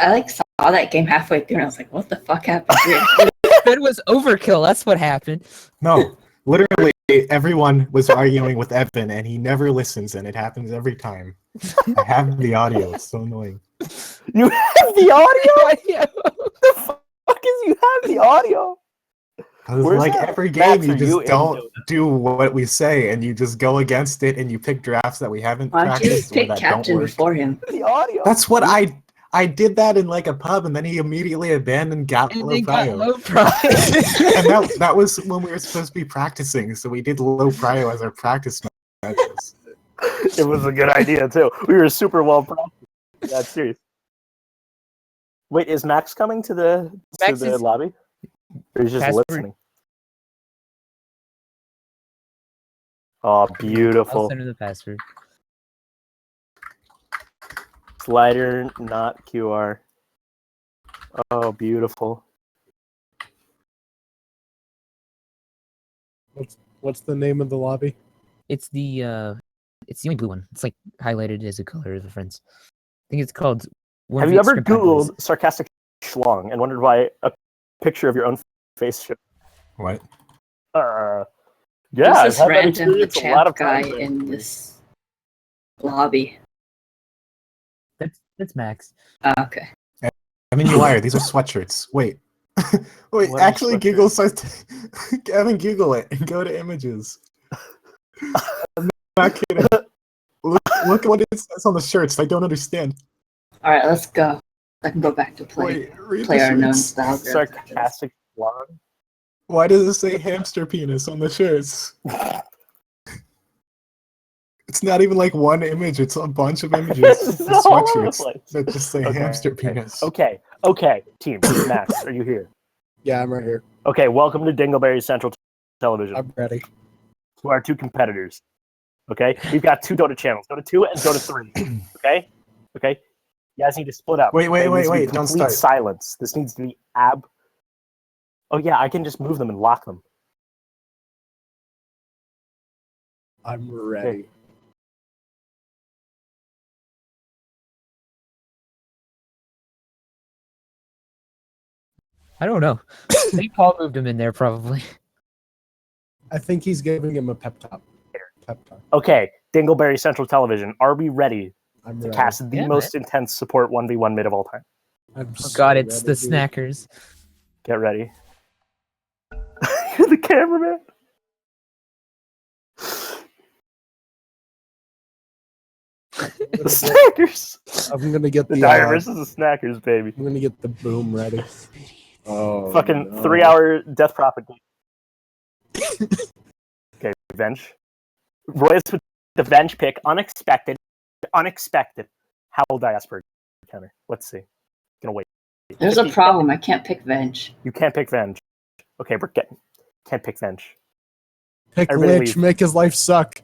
I saw that game halfway through and I was like, what the fuck happened here? It was overkill. That's what happened. No, literally everyone was arguing with Evan, and he never listens, and it happens every time. I have the audio. It's so annoying. You have the audio? The fuck is you have the audio? Because like every game, you just don't do what we say, and you just go against it, and you pick drafts that we haven't Why don't you practiced just pick or that captain don't work. before him? The audio. That's what I did that in like a pub, and then he immediately abandoned And they got Prio. low price. And that was when we were supposed to be practicing, so we did low prio as our practice matches. It was a good idea too. We were super well practiced. That's serious. Wait, is Max coming to the lobby? Or he's just Password. listening? Oh, I'll beautiful. send him the password. Slider, not QR. Oh, beautiful. What's the name of the lobby? It's the only blue one. It's like highlighted as a color of the friends. I think it's called. Have you ever Googled sarcastic schlong and wondered why a picture of your own face showed? What? Yeah, Just this random champ guy in this lobby. That's Max. Okay. I mean, you liar. These are sweatshirts. Wait. Wait, What actually, sweatshirt? Google Kevin, Google it and go to images. I'm not kidding. Look at what it says on the shirts. I don't understand. All right, let's go. I can go back to Wait, read play the our known shirts. style. Sarcastic schlong. Why does it say hamster penis on the shirts? It's not even like one image. It's a bunch of images of It's all over the sweatshirts place. that just say hamster penis. Okay, team. Max, are you here? Yeah, I'm right here. Okay, welcome to Dingleberry Central Television. I'm ready. To our two competitors. Okay? We've got two Dota channels, Dota 2 and Dota 3. Okay? Okay? You guys need to split up. Wait, Okay? It needs to be don't complete start. silence. This needs to be Oh yeah, I can just move them and lock them. I'm ready. I don't know. I think Paul moved him in there probably. I think he's giving him a pep talk. Okay, Dingleberry Central Television. Are we ready I'm to ready. cast the Yeah, most intense support 1v1 mid of all time? I'm Oh so God, it's ready, the dude. snackers. Get ready. You're the cameraman. The snackers. I'm gonna get The the Dire versus the snackers, baby. I'm gonna get the boom ready. Oh, Fucking no. 3-hour death propagation. Okay, Venge. Royis with the Venge pick. Unexpected. Howl Diaspora counter. Let's see. Gonna wait. There's a problem. I can't pick Venge. You can't pick Venge. Okay, we're getting. Can't pick Venge. Pick Everybody Lich, leave. make his life suck.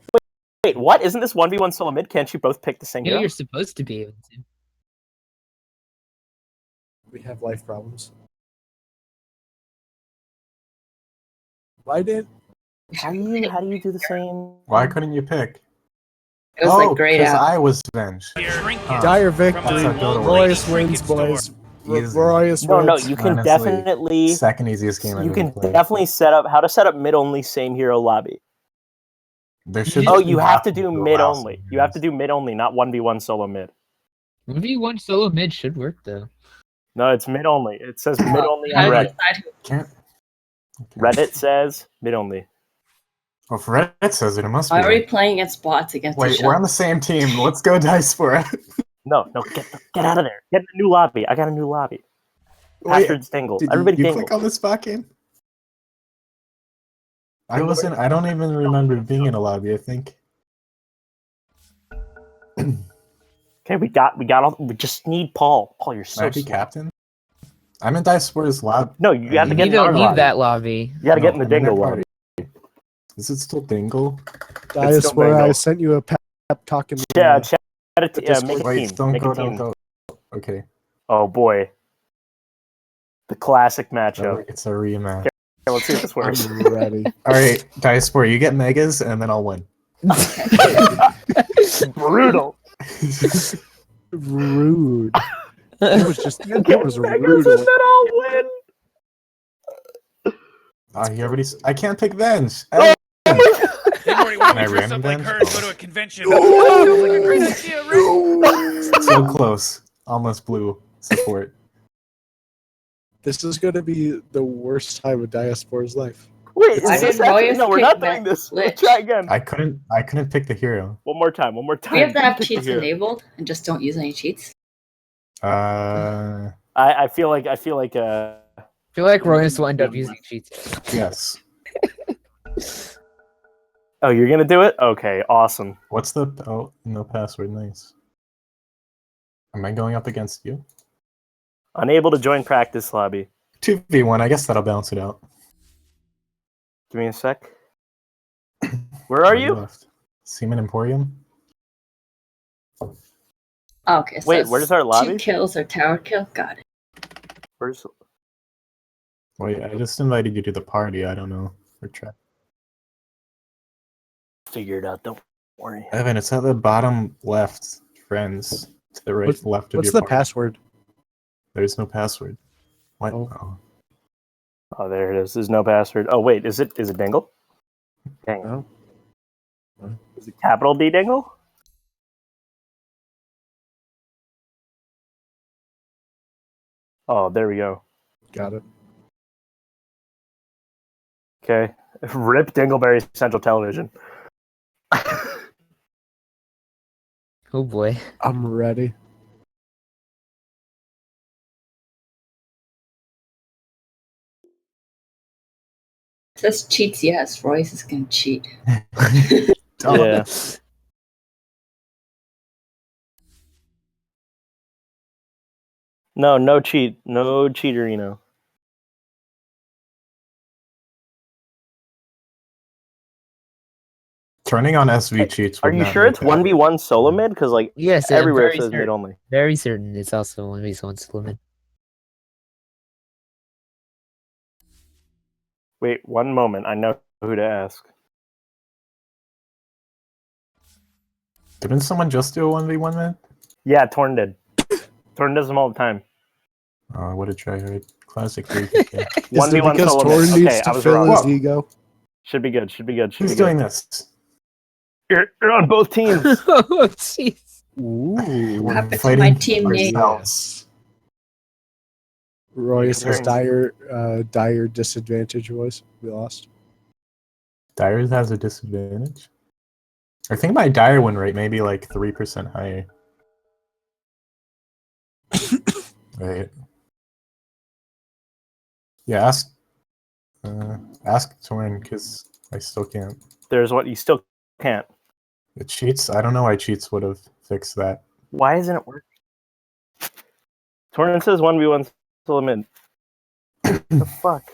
Wait, what? Isn't this 1v1 solo mid? Can't you both pick the same You know hero? you're supposed to be able to. We have life problems. Why did? How do you do the same? Why couldn't you pick? It was like grayed because out. I was Venge. Dire victory. That's a good one. Royis wins, boys. Easy. Royis No, wins. you can Honestly, definitely. Second easiest game You I've can ever played. definitely set up mid only same hero lobby. There should Oh, just you be have to options do to mid allow only. some You have to heroes. do mid only, not 1v1 solo mid. 1v1 solo mid should work though. No, it's mid only. It says mid only on I Reddit. decide who- Can't. Okay. Reddit says mid only. Well, if Reddit says it, it must be. Why are we right. playing against bots against Wait, each we're other? on the same team. Let's go Diaspora. No, get out of there. Get in a new lobby. I got a new lobby. Wait, Password's dingle. did Everybody you dingle. click on this spot game? I don't even remember being in a lobby, I think. Okay, we just need Paul. Paul, you're so Might be slow. captain? I'm in Diaspora's lobby. No, you have to You get need in to our leave lobby. that lobby. You gotta get in No, the I'm in dingle their lobby. party. Is it still Dingle? Diaspora, I bingo. sent you a pep talk in the Yeah, chat it, Discord. make a Wait, team. don't Make go, a team. don't go. Okay. Oh boy. The classic matchup. It's a rematch. Okay, let's see if this works. I'm ready. Alright, Diaspora, you get megas, and then I'll win. Brutal. Rude. It was just, You it can't was pick us rude. and then I'll win. He already. I can't pick Venge. Oh Hey, Morty, why Can don't I we dress random up like bench? her and Oh. go to a convention? Sounds like a great idea, right? So close. Almost blue. Support. This is going to be the worst time of Diaspora's life. Wait, Why is this did actually? Royis No, we're pick not doing this. Lich? Let's try again. I couldn't pick the hero. One more time. One more time. We have to have Pick the cheats hero. enabled and just don't use any cheats. Uh, I feel like I feel like Royis will end up using cheats. yes. Oh, you're gonna do it? Okay, awesome. What's the? Oh, no password. Nice. Am I going up against you? Unable to join practice lobby. 2v1. I guess that'll balance it out. Give me a sec. Where are you? Left? Seaman Emporium. Okay, so Wait, it's where's our lobby? 2 kills or tower kill. Got it. Where's? Wait, I just invited you to the party. I don't know. We're trying. Figure it out. Don't worry. Evan, it's at the bottom left. Friends to the right, left of What's your the party. password? There's no password. What? Oh. Oh. Oh, there it is. There's no password. Oh, wait. Is it Dingle? Dang it. Oh. Is it capital D Dingle? Oh, there we go. Got it. Okay. Rip Dingleberry Central Television. Oh boy. I'm ready. It says cheats, yes. Royce is gonna cheat. Yeah. No cheat. No cheaterino. Turning on SV cheats. Are would you not sure make it's that. 1v1 solo mid? Because, like, Yes, I'm everywhere it very says mid certain. only. Very certain it's also 1v1 Solomon. Wait, one moment. I know who to ask. Didn't someone just do a 1v1 man? Yeah, Torn did. Torn does them all the time. What a tryhard. Classic 3. Is it 1v1 because solo Torn mid. needs Okay, I to was fill wrong. his Whoa. ego? Should be good. Should be good. Should Who's be good. doing this? You're on both teams. Oh jeez. Ooh. We're happened to fighting my team name? ourselves. Royce's Very- dire disadvantage was we lost. Dyer's has a disadvantage. I think my Dyer win rate may be like 3% higher. Right. Yeah, ask Torn because I still can't. There's what you still can't. The cheats. I don't know why cheats would have fixed that. Why isn't it working? Torn says 1v1 solo mid. What the fuck?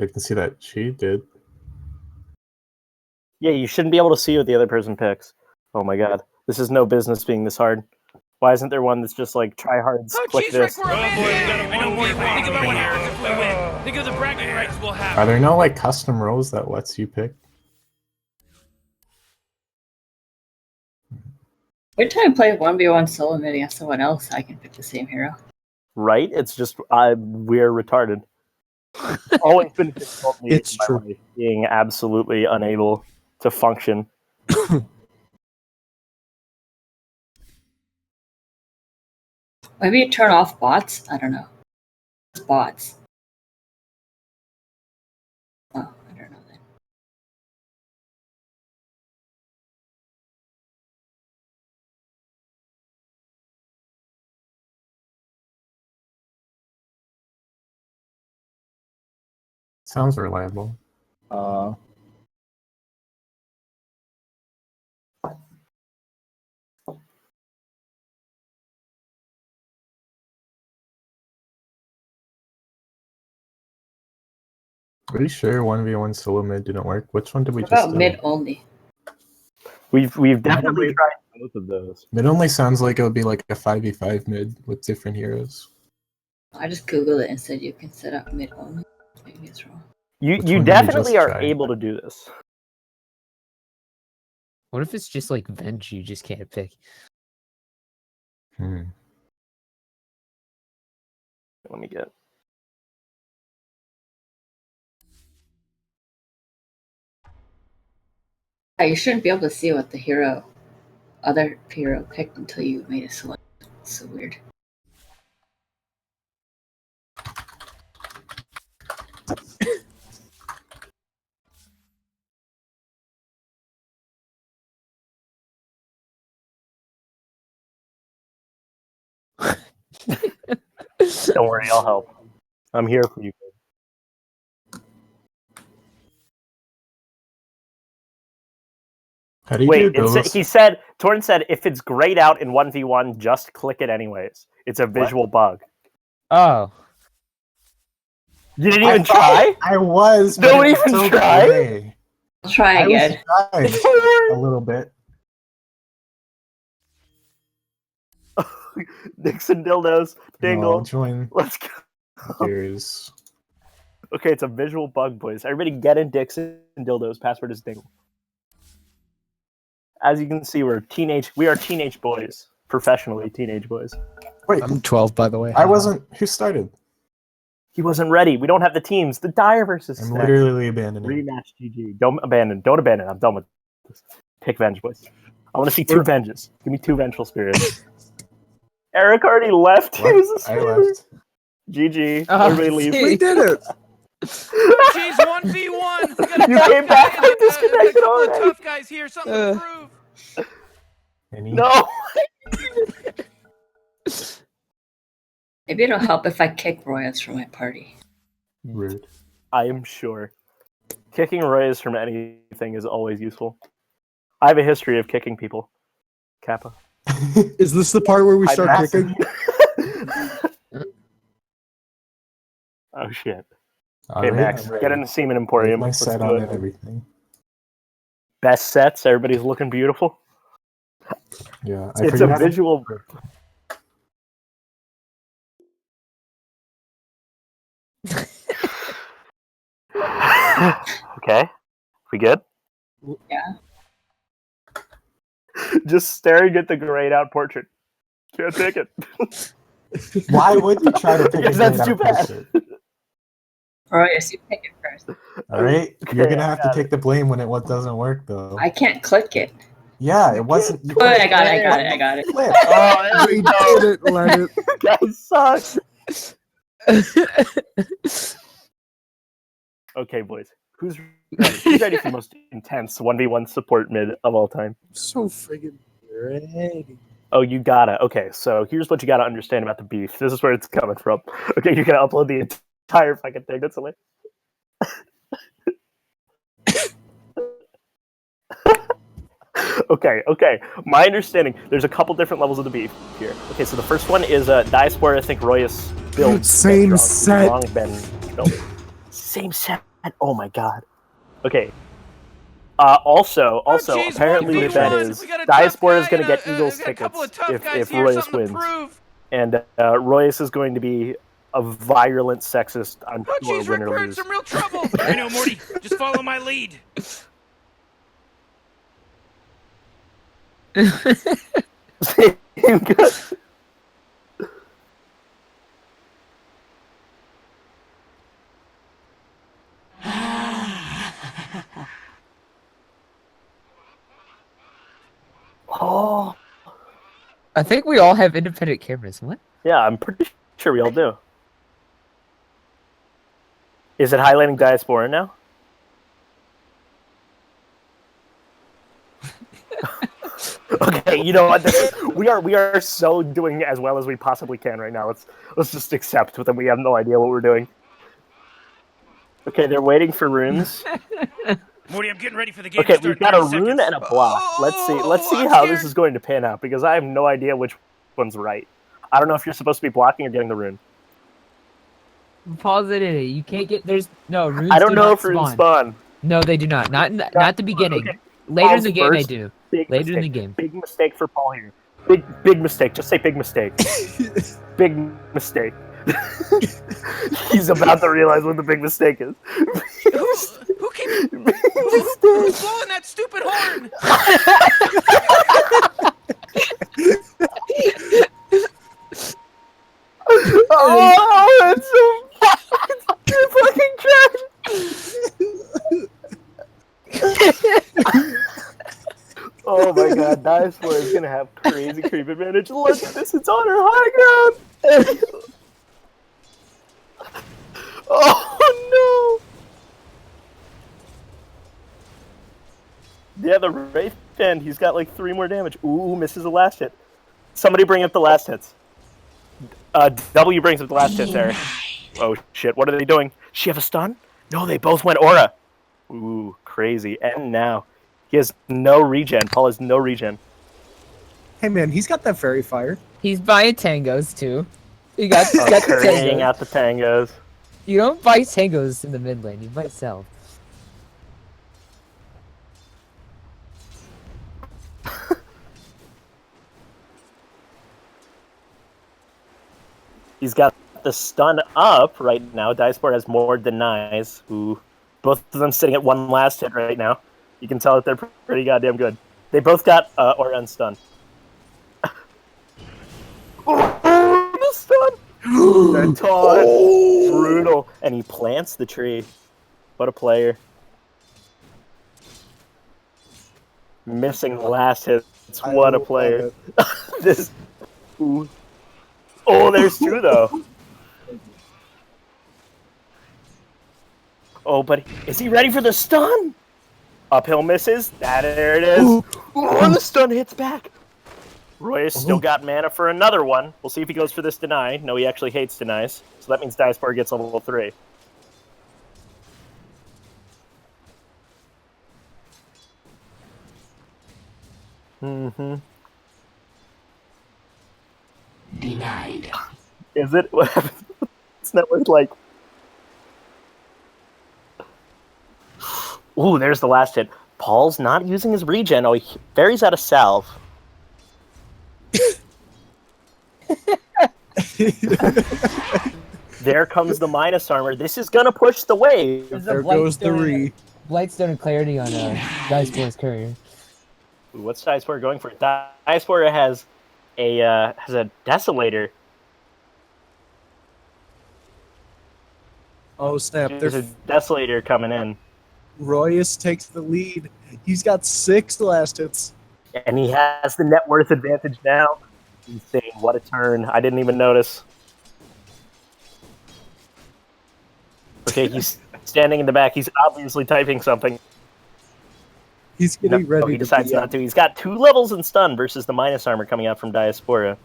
I can see that she did. Yeah, you shouldn't be able to see what the other person picks. Oh my god. This is no business being this hard. Why isn't there one that's just like try hard, Oh, click cheese this? wreck, we're a man. I know more. Think about what happens if we win. Think of the bragging rights we'll have. Are there no like custom roles that lets you pick? Every time I play 1v1 solo mid against someone else, I can pick the same hero. Right? It's just we're retarded. Always been difficult in It's my true. life, being absolutely unable to function. Maybe you turn off bots? I don't know. Bots. Oh, I don't know then. Sounds reliable. Are you sure 1v1 solo mid didn't work? Which one did we What just about do? mid only? We've definitely tried both of those. Mid only sounds like it would be like a 5v5 mid with different heroes. I just googled it and said you can set up mid only. Maybe it's wrong. You Which one did we definitely just are try? able to do this. What if it's just like Venge you just can't pick? Hmm. Let me get. You shouldn't be able to see what the other hero picked until you made a selection. It's so weird. Don't worry, I'll help. I'm here for you. How do you Wait, do those? he said, Torn said, if it's grayed out in 1v1, just click it anyways. It's a visual bug. Oh. You didn't even try? I was. Don't but even it's so try? gray. I'll try again. I was trying a little bit. Dixon dildos, dingle. No, join. Let's go. Here's. Okay, it's a visual bug, boys. Everybody get in Dixon dildos. Password is dingle. As you can see, we are teenage boys. Professionally teenage boys. Wait, I'm 12, by the way. I wasn't. Who started? He wasn't ready. We don't have the teams. The Dire versus I'm Snacks. literally abandoning. Rematch GG. Don't abandon. Don't abandon. I'm done with this. Pick Venge, boys. I want to see 2 Venges. Give me 2 vengeful spirits. Eric already left. He was a I left. GG. Oh, Everybody leave. We did it! Jeez, 1v1. You came back. I disconnected all already. tough guys here. Something to prove. Any? No. Maybe it'll help if I kick Royis from my party. Rude. I am sure. Kicking Royis from anything is always useful. I have a history of kicking people. Kappa. Is this the part where we start kicking? Oh shit. Alright, Okay, Max, I'm ready. get in the Seaman Emporium. My Let's set do on it. and everything. Best sets. Everybody's looking beautiful. Yeah, It's a visual. Okay. We good? Yeah. Just staring at the grayed out portrait. Can't take it. Why would you try to pick Because a that's grayed too out bad. portrait? Royis, you pick it first. All right, you're Okay, gonna I have to got take the blame when it doesn't work, though. I can't click it. Yeah, it wasn't. You Oh, I got it. Flip. Oh, there we We go. did it, let it. You guys suck. Okay, boys. Who's ready? Who's ready for the most intense 1v1 support mid of all time? So friggin' ready. Oh, you gotta. Okay, so here's what you gotta understand about the beef. This is where it's coming from. Okay, you're gonna upload the entire fucking thing. That's hilarious. Okay. My understanding, there's a couple different levels of the beef here. Okay, so the first one is Diaspora. I think Royis built. Same set. Wrong Ben built. Same set. Oh my god. Okay. Also, geez, apparently the 1v1. bet is We got a tough Diaspora is guy going to and get Eagles we got a couple tickets of tough guys if here, Royis something to wins, prove. and Royis is going to be a virulent sexist. I'm Oh, sure geez, win Rick, or we're in lose. some real trouble. I know, Morty. Just follow my lead. Good. Oh, I think we all have independent cameras. What? yeah, I'm pretty sure we all do. Is it highlighting Diaspora now? Okay, you know what? We are so doing as well as we possibly can right now. Let's just accept that we have no idea what we're doing. Okay, they're waiting for runes. Morty, I'm getting ready for the game Okay, to start. we've got a 30 rune seconds. and a block. Let's see I'm how scared. this is going to pan out because I have no idea which one's right. I don't know if you're supposed to be blocking or getting the rune. Pause it. You can't get. There's no runes. I don't know not if runes spawn. No, they do not. Not at the beginning. Okay. Later Paul's in the game, they first. do. Big Later in mistake. the game. Big mistake for Paul here. Big mistake. Just say big mistake. Big mistake. He's about to realize what the big mistake is. Who keep blowing that stupid horn. Oh, that's so fucking trash. Oh my god, Diaspora is gonna have crazy creep advantage. Look at this, it's on her high ground. Oh no! Yeah, the Wraith Band, he's got like 3 more damage. Ooh, misses the last hit. Somebody bring up the last hits. W brings up the last hits, Eric. Oh shit, what are they doing? She have a stun? No, they both went aura. Ooh, crazy. And now, he has no regen. Paul has no regen. Hey man, he's got that fairy fire. He's buying tangos too. He got the Currying tangos. out the tangos. You don't buy tangos in the mid lane. You buy self. He's got the stun up right now. Diaspora has more denies. Ooh. Both of them sitting at 1 last hit right now. You can tell that they're pretty goddamn good. They both got aura and stun. Oh, the stun! That taunt. Brutal. And he plants the tree. What a player. Missing the last hits. What a player. This. Ooh. Oh, there's 2 though. Oh, but is he ready for the stun? Uphill misses. There it is. Ooh, and the stun hits back. Royis still got mana for another one. We'll see if he goes for this deny. No, he actually hates denies. So that means Diaspora gets level 3. Mm-hmm. Denied. Is it? What happens? It's not like... Ooh, there's the last hit. Paul's not using his regen. Oh, he buries out a salve. There comes the minus armor. This is gonna push the wave. There goes the re. Blightstone and clarity on Diaspora's courier. Ooh, what's Diaspora going for? Diaspora has a desolator. Oh snap! There's a desolator coming in. Royis takes the lead. He's got 6 last hits. And he has the net worth advantage now. Insane. What a turn. I didn't even notice. Okay, he's standing in the back. He's obviously typing something. He's getting ready. He decides not to. He's got 2 levels in stun versus the minus armor coming out from Diaspora.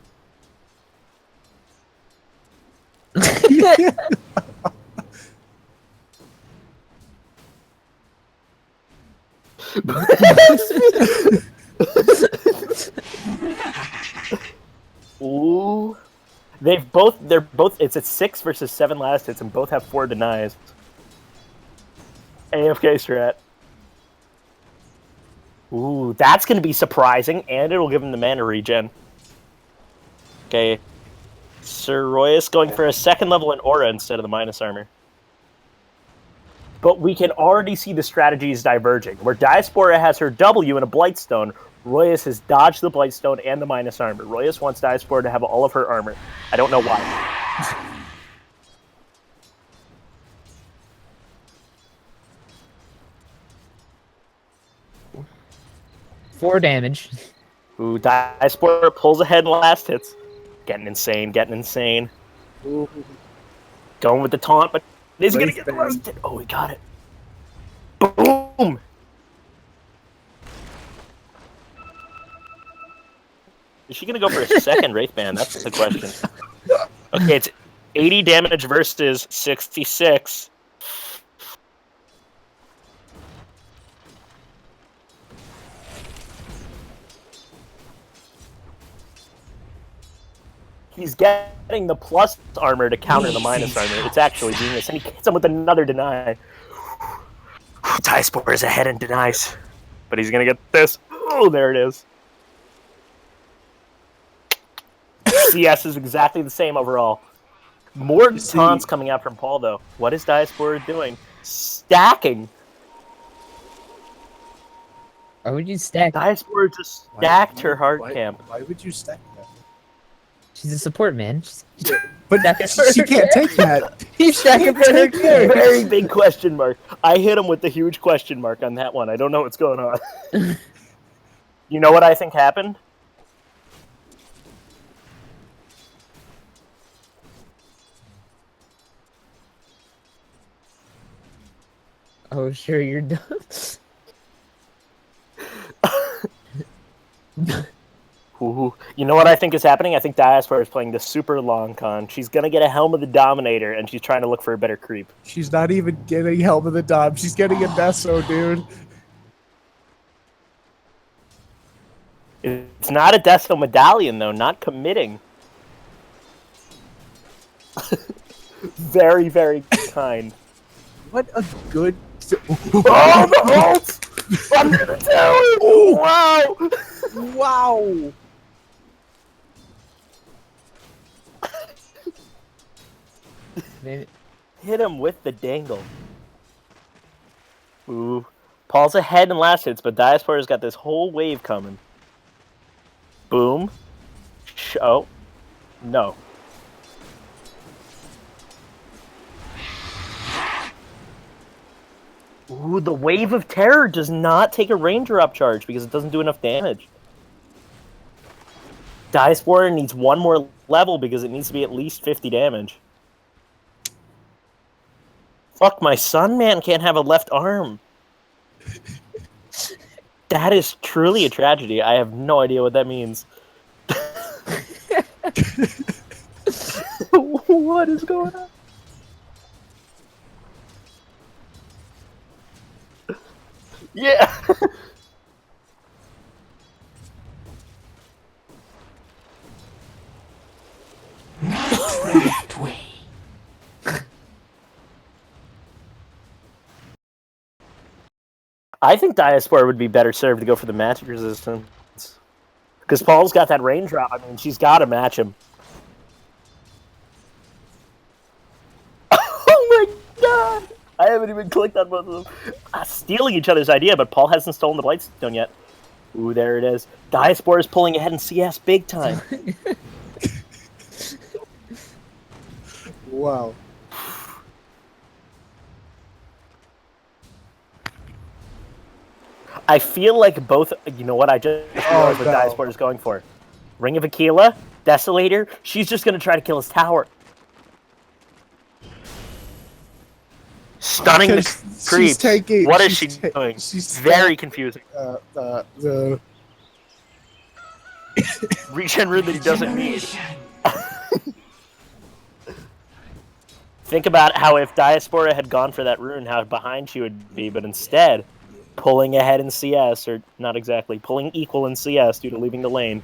Ooh. They're both, it's at 6 versus 7 last hits, and both have 4 denies. AFK strat. Ooh, that's going to be surprising, and it'll give him the mana regen. Okay. Sir Royis going for a 2nd level in aura instead of the minus armor. But we can already see the strategies diverging. Where Diaspora has her W and a Blightstone, Royis has dodged the Blightstone and the minus armor. Royis wants Diaspora to have all of her armor. I don't know why. 4 damage. Ooh, Diaspora pulls ahead in last hits. Getting insane, getting insane. Ooh. Going with the taunt, but is he going to Wraith get the Band. last hit? Oh, he got it. Boom! Is she going to go for a 2nd Wraith Band? That's the question. Okay, it's 80 damage versus 66. He's getting the plus armor to counter the minus armor. It's actually genius. And he hits him with another deny. Diaspora is ahead in denies. But he's going to get this. Oh, there it is. CS is exactly the same overall. More taunts coming out from Paul, though. What is Diaspora doing? Stacking. Why would you stack? Diaspora just stacked her hard camp. Why would you stack that? She's a support, man. But she can't take that. He's stacking for her too. Very big question mark. I hit him with the huge question mark on that one. I don't know what's going on. You know what I think happened? Oh, sure, you're done. Ooh. You know what I think is happening? I think Diaspora is playing the super long con. She's gonna get a Helm of the Dominator, and she's trying to look for a better creep. She's not even getting Helm of the Dom. She's getting a Deso, dude. It's not a Deso medallion, though. Not committing. Very, very kind. What a good... Oh, the vault! Under the tower! Wow! Wow! Maybe. Hit him with the dangle. Ooh. Paul's ahead in last hits, but Diaspora's got this whole wave coming. Boom. Oh. No. Ooh, the Wave of Terror does not take a Ranger up charge because it doesn't do enough damage. Diaspora needs one more level because it needs to be at least 50 damage. Fuck, my son man can't have a left arm. That is truly a tragedy. I have no idea what that means. What is going on? Yeah. I think Diaspora would be better served to go for the magic resistance. Because Paul's got that range drop. I mean, she's got to match him. Oh my god! I haven't even clicked on both of them. Stealing each other's idea, but Paul hasn't stolen the Blightstone yet. Ooh, there it is. Diaspora is pulling ahead in CS big time. Wow. I feel like both... You know what? I just realized what Diaspora is going for. Ring of Aquila, Desolator. She's just going to try to kill his tower. Stunning the creeps. What is she doing? She's very confusing. The Regen rune that he doesn't need. Think about how if Diaspora had gone for that rune, how behind she would be, but instead, pulling ahead in CS, or not exactly, pulling equal in CS due to leaving the lane.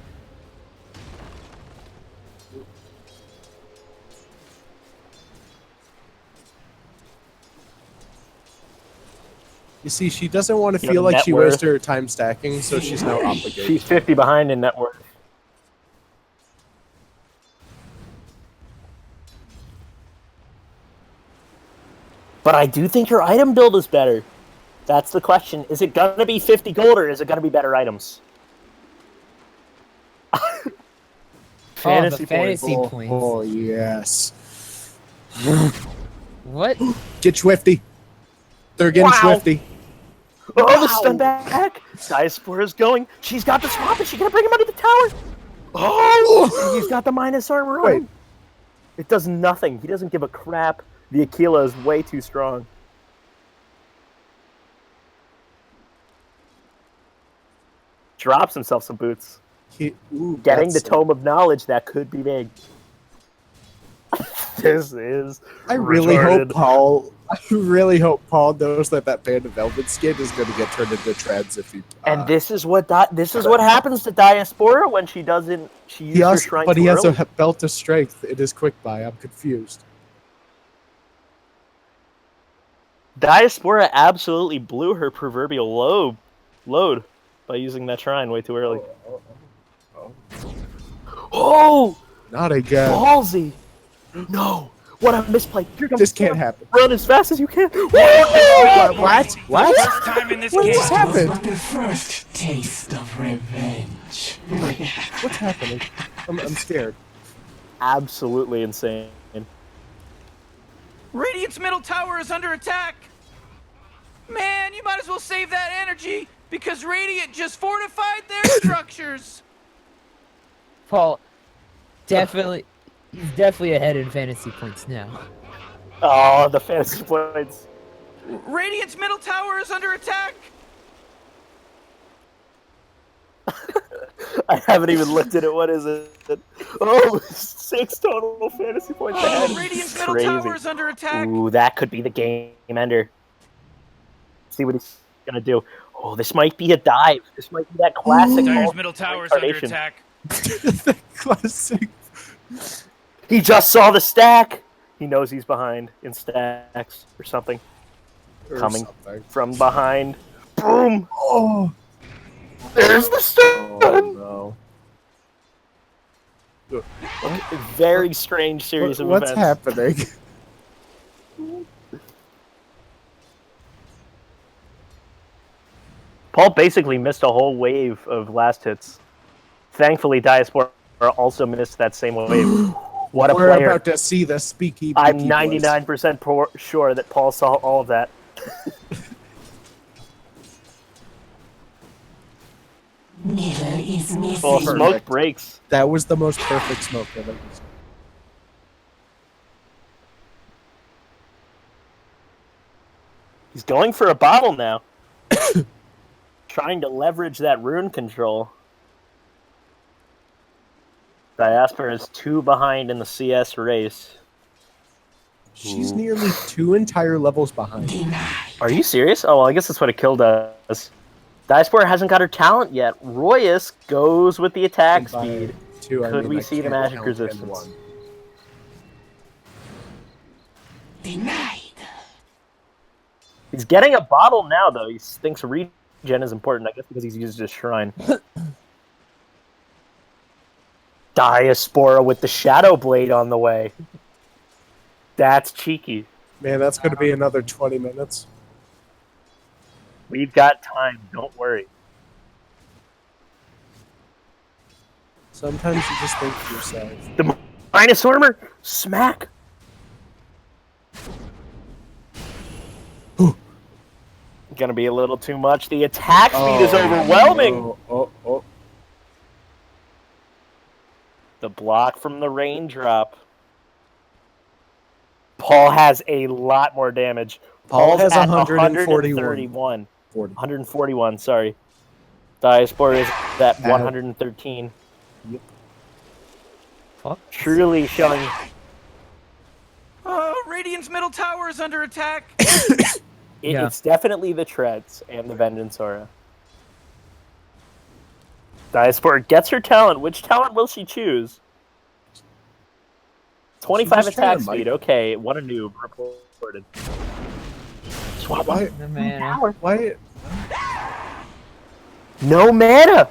You see, she doesn't want to feel like she wasted her time stacking, so she's now obligated. She's 50 behind in net worth. But I do think her item build is better. That's the question. Is it going to be 50 gold, or is it going to be better items? Fantasy points. points. Oh, yes. What? Get Swifty. They're getting Swifty. Oh, the stun back! Diaspora's going. She's got the swap. Is she going to bring him under the tower? Oh! He's got the minus armor on him. It does nothing. He doesn't give a crap. The Aquila is way too strong. Drops himself some boots. Getting the Tome of Knowledge, that could be big. This is I really hope Paul knows that Band of Velvet skin is going to get turned into treads if he. And this is what happens to Diaspora when she doesn't. She uses her shrine. But he has a belt of strength in his quick buy. I'm confused. Diaspora absolutely blew her proverbial load by using that shrine way too early. Oh! Not again. Ballsy! No! What a misplay! Here comes This can't happen. Run as fast as you can. What? What? First time in this What game. just happened? The first taste of revenge. What's happening? I'm scared. Absolutely insane. Radiant's middle tower is under attack. Man, you might as well save that energy because Radiant just fortified their structures. Paul, definitely, he's definitely ahead in fantasy points now. Oh, the fantasy points. Radiant's middle tower is under attack. I haven't even looked at it. What is it? Oh, 6 total fantasy points ahead. Radiant's middle Crazy. tower is under attack. Ooh, that could be the game ender. See what he's gonna do. Oh, this might be a dive. This might be that classic. Dire's middle tower is under incarnation. attack. The classic. He just saw the stack. He knows he's behind in stacks or something. Or Coming something. from behind. Boom! Oh. There's the stun! Oh no. Very strange series of What's events. happening? Paul basically missed a whole wave of last hits. Thankfully, Diaspora also missed that same wave. What a We're player. about to see the speaky. I'm beaky 99% sure that Paul saw all of that. Middle is missing. Well, smoke breaks. voice. That was the most perfect smoke I've ever seen. He's going for a bottle now. Trying to leverage that rune control. Diaspora is 2 behind in the CS race. She's nearly 2 entire levels behind. Are you serious? Oh, well, I guess that's what a kill does. Diaspora hasn't got her talent yet. Royis goes with the attack speed. Could we see the magic resistance? Denied. He's getting a bottle now, though. He thinks regen is important, I guess, because he's used his shrine. Diaspora with the Shadow Blade on the way. That's cheeky. Man, that's going to be another 20 minutes. We've got time, don't worry. Sometimes you just think to yourself. The minus armor! Smack! Gonna be a little too much. The attack speed is overwhelming! Oh. The block from the raindrop. Paul has a lot more damage. Paul has at 141. 141, sorry. Diaspora is at 113. Yep. Fuck. Truly showing... Radiant's middle tower is under attack. Yeah. It's definitely the Treads and the Vengeance Aura. Diaspora gets her talent. Which talent will she choose? 25 just trying attack to speed. mic. Okay, what a noob reported. Swap Why? The mana. Why? No mana!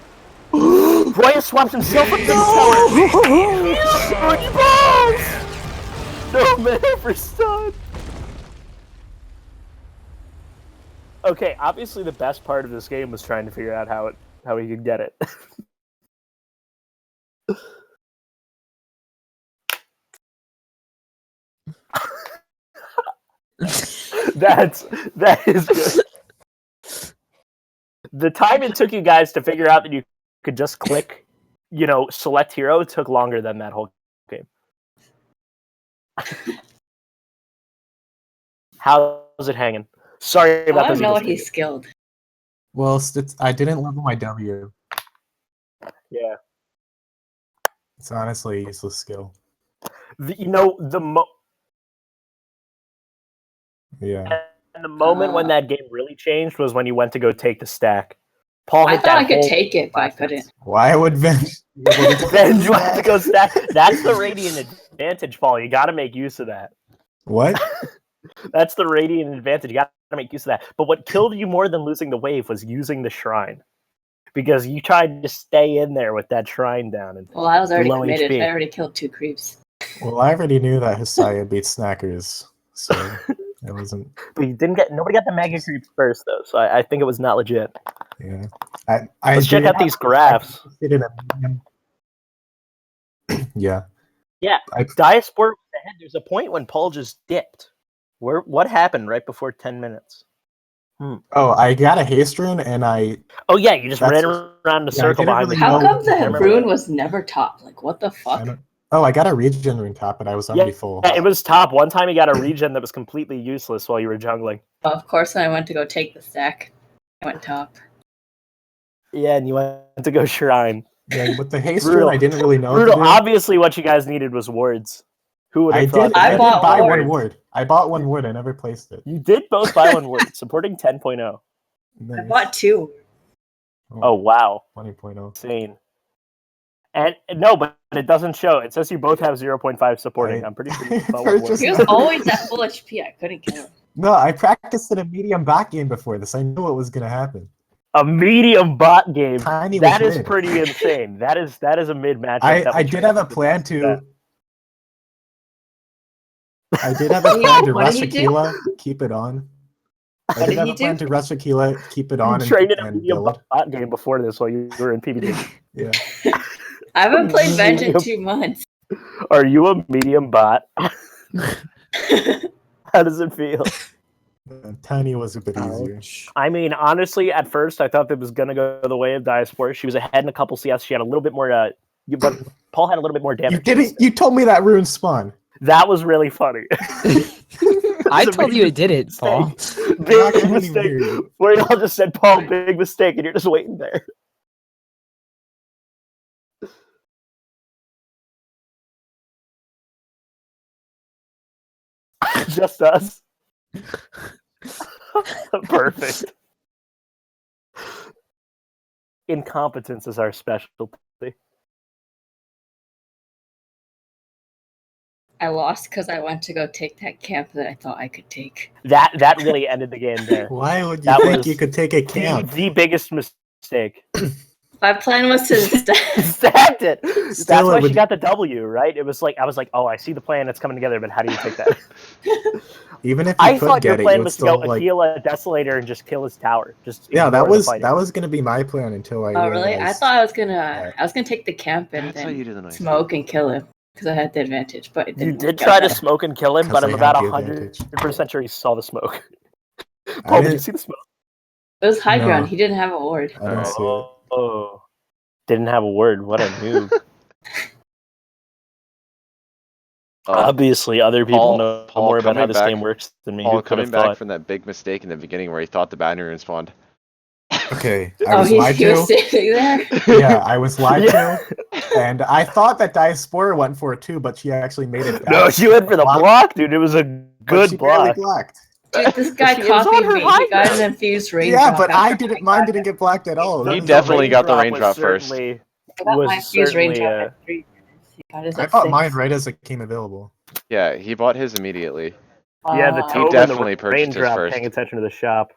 Royis swaps himself with the tower! No mana for stun! Okay, obviously the best part of this game was trying to figure out how he could get it. That is good. The time it took you guys to figure out that you could just click, select hero took longer than that whole game. How's it hanging? Sorry I about don't those. know Eagles what he's skilled. Well, I didn't level my W. Yeah. It's honestly a useless skill. Yeah. And the moment when that game really changed was when you went to go take the stack. Paul I hit thought that I could whole take it, but I couldn't. Why would Venge? Then you have to go stack. That's the Radiant advantage, Paul. You got to make use of that. What? That's the Radiant advantage. You got to make use of that. But what killed you more than losing the wave was using the shrine, because you tried to stay in there with that shrine down. And Well, I was already low committed. HP. I already killed 2 creeps. Well, I already knew that Hisaya beat Snackers, so it wasn't. But nobody got the mega creeps first though, so I think it was not legit. Yeah, I Let's check did out these have- graphs. I did a medium. Yeah. Yeah, Diaspora was ahead. There's a point when Paul just dipped. What happened right before 10 minutes? Oh, I got a haste rune and I. Oh yeah, you just That's- ran around the yeah, I circle didn't behind really the How know- come I the remember rune that. was never top? Like, what the fuck? Oh, I got a regen rune top, but I was already full. Yeah, it was top. One time you got a regen that was completely useless while you were jungling. Of course, when I went to go take the stack, I went top. Yeah, and you went to go shrine. Yeah, with the haste Brutal. rune, I didn't really know. what to Brutal. do. Obviously, what you guys needed was wards. Who would I have thought did. that? I did bought buy wards. one ward. I bought one ward. I never placed it. You did both buy one word, supporting 10.0. I bought 2. Oh, wow. 20.0. Insane. And no, but it doesn't show. It says you both have 0.5 supporting. I'm pretty sure you bought one word. Purchased- He was always at full HP. I couldn't kill him. No, I practiced in a medium bot game before this. I knew what was gonna happen. A medium bot game. Tiny That was is mid. pretty insane. That is a mid matchup. I did have a plan to. I did have a plan to What rush did he do? Aquila, keep it on. I What did did have he a plan do? to rush Aquila, keep it on, You trained in a and medium build. bot game before this while you were in PvP. Yeah. I haven't played Venge in Medium. 2 months. Are you a medium bot? How does it feel? Tiny was a bit easier. Ouch. I mean, honestly, at first I thought that was going to go the way of Diaspora. She was ahead in a couple CS. She had a little bit more, but Paul had a little bit more damage. You didn't. You told me that rune spawn. That was really funny. I It's a told big you it didn't, Paul. Not Big gonna even mistake. hear you. Where y'all just said, Paul, big mistake, and you're just waiting there. Just us. Perfect. Incompetence is our specialty. I lost because I went to go take that camp that I thought I could take. That really ended the game there. Why would you That think was you could take a camp? The biggest mistake. My plan was to Stacked it. That's Still, why it she would- got the W, right? It was like I was like, oh, I see the plan. It's coming together, but how do you take that? Even if you I could thought your get it, plan you would was to go still like. Aquila Desolator and just kill his tower. Just Yeah, ignore that the was fighting. gonna be my plan until I. Oh really? I realized- thought I was gonna take the camp and That's how you then do the nice. smoke and kill him because I had the advantage. But it You didn't did work try out to that- smoke and kill him, 'Cause but I'm I about had the 100% sure he saw the smoke. I Paul, did you didn't- see the smoke? It was high No. ground. He didn't have a ward. I didn't see it. Oh, didn't have a word. What a noob. Obviously, other people Paul- know Paul more about how coming this back- game works than me. Paul Who could coming have back thought? from that big mistake in the beginning where he thought the boundary rune spawned. Okay, I Oh, was he lied was to. sitting there. Yeah, I was lied Yeah. to, and I thought that Diaspora went for it too, but she actually made it. No, back. she went for the block, dude. It was a But good she barely block. blocked. Dude, this guy She was on copied her me. high He got ground. an infused rain. Yeah, but I didn't. Mine didn't get blocked at all. He That was definitely got the was raindrop first. certainly- I got was my infused rain certainly, drop at 3 minutes. He got his I at bought 6. mine right as it came available. Yeah, he bought his immediately. Yeah, the Uh, totem definitely and the purchased his raindrop first. paying attention to the shop.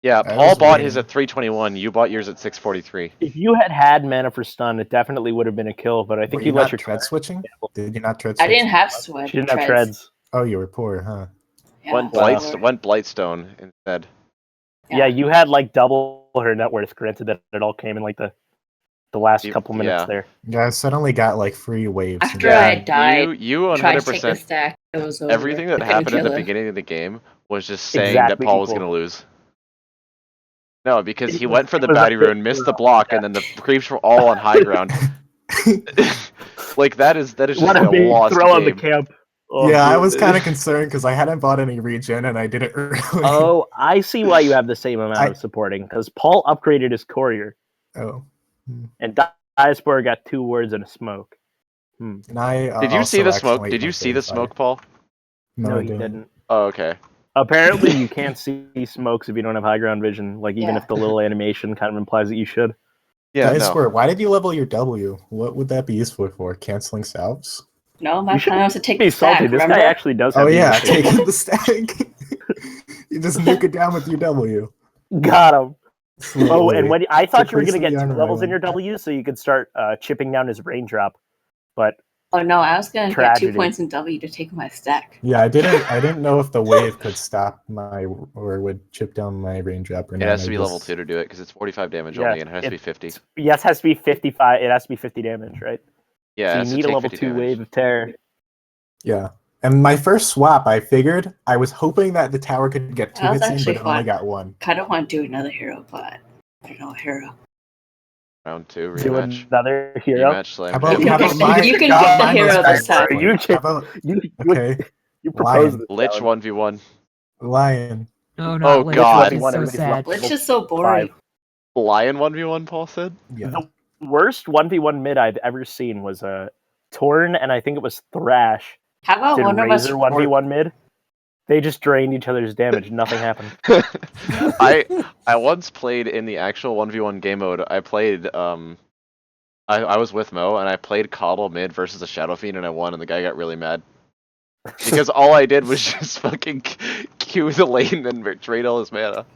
Yeah, I Paul was bought waiting. his at 321. You bought yours at 643. If you had mana for stun, it definitely would have been a kill, but I think Were you you let not your tread switching? Did you not tread? I switch? didn't have sweat. She didn't have treads. Oh, you were poor, huh? Yeah, Went Wow. Blightstone instead. Yeah, you had like double her net worth. Granted that it all came in like the last You- couple minutes yeah. there. Yeah, I suddenly got like free waves. After Yeah, I died, you tried to take the 100%. stack. It was over. Everything that I couldn't happened at kill the him. beginning of the game was just saying Exactly that Paul was equal. going to lose. No, because It he was- went for the it was a bounty big rune, missed the deal. block, and then the creeps were all on high ground. Like that is just What like a big lost throw on the game. camp. Oh, Yeah, I dude. was kind of concerned because I hadn't bought any regen and I didn't early. Oh, I see why you have the same amount I- of supporting because Paul upgraded his courier Oh. and Diaspora got 2 words and a smoke. And I, Did you see also the smoke? accidentally Did you went see the verified. smoke, Paul? No, I he didn't. Oh, okay. Apparently, you can't see smokes if you don't have high ground vision. Like even Yeah. if the little animation kind of implies that you should. Yeah, I no. swear, why did you level your W? What would that be useful for? Canceling salves? No, my You should plan was to take Be the stack. salty. This Remember? guy actually does have Oh the yeah, ability. taking the stack. You just nuke it down with your W. Got him. Oh, Slowly. and when I thought you were Decrease going to the get 2 honor levels in island. your W, so you could start chipping down his raindrop, but Oh no, I was gonna get Tragedy. 2 points in W to take my stack. Yeah, I didn't know if the wave could stop my or would chip down my raindrop or It not. has to I be just- level 2 to do it because it's 45 damage Yeah, only and it has to be 50. Yes, it has to be 55. It has to be 50 damage, right? Yeah, it So has you to need a take level 50 2 damage. wave of terror. Yeah. And my first swap, I figured I was hoping that the tower could get 2 That was hits in, actually but it only fun. got 1. Kind of want to do another hero, but I don't know a hero. Round 2 Do rematch. another hero. Rematch slam. How about, You how can about get- mine? you can God, get the mine was hero back this time. point. You How about You okay, proposed Lion. this Lich challenge. 1v1. Lion? Oh Oh, no, Lich, God. that is One so and we sad. left. Lich is so boring. Lion 1v1, Paul said? Yeah. The worst 1v1 mid I've ever seen was Torn, and I think it was Thrash. How about Did one of us? Razor 1v1 mid? They just drained each other's damage. Nothing happened. I once played in the actual 1v1 game mode. I played I was with Mo and I played Coddle mid versus a Shadow Fiend and I won and the guy got really mad. Because all I did was just fucking queue the lane and drain all his mana.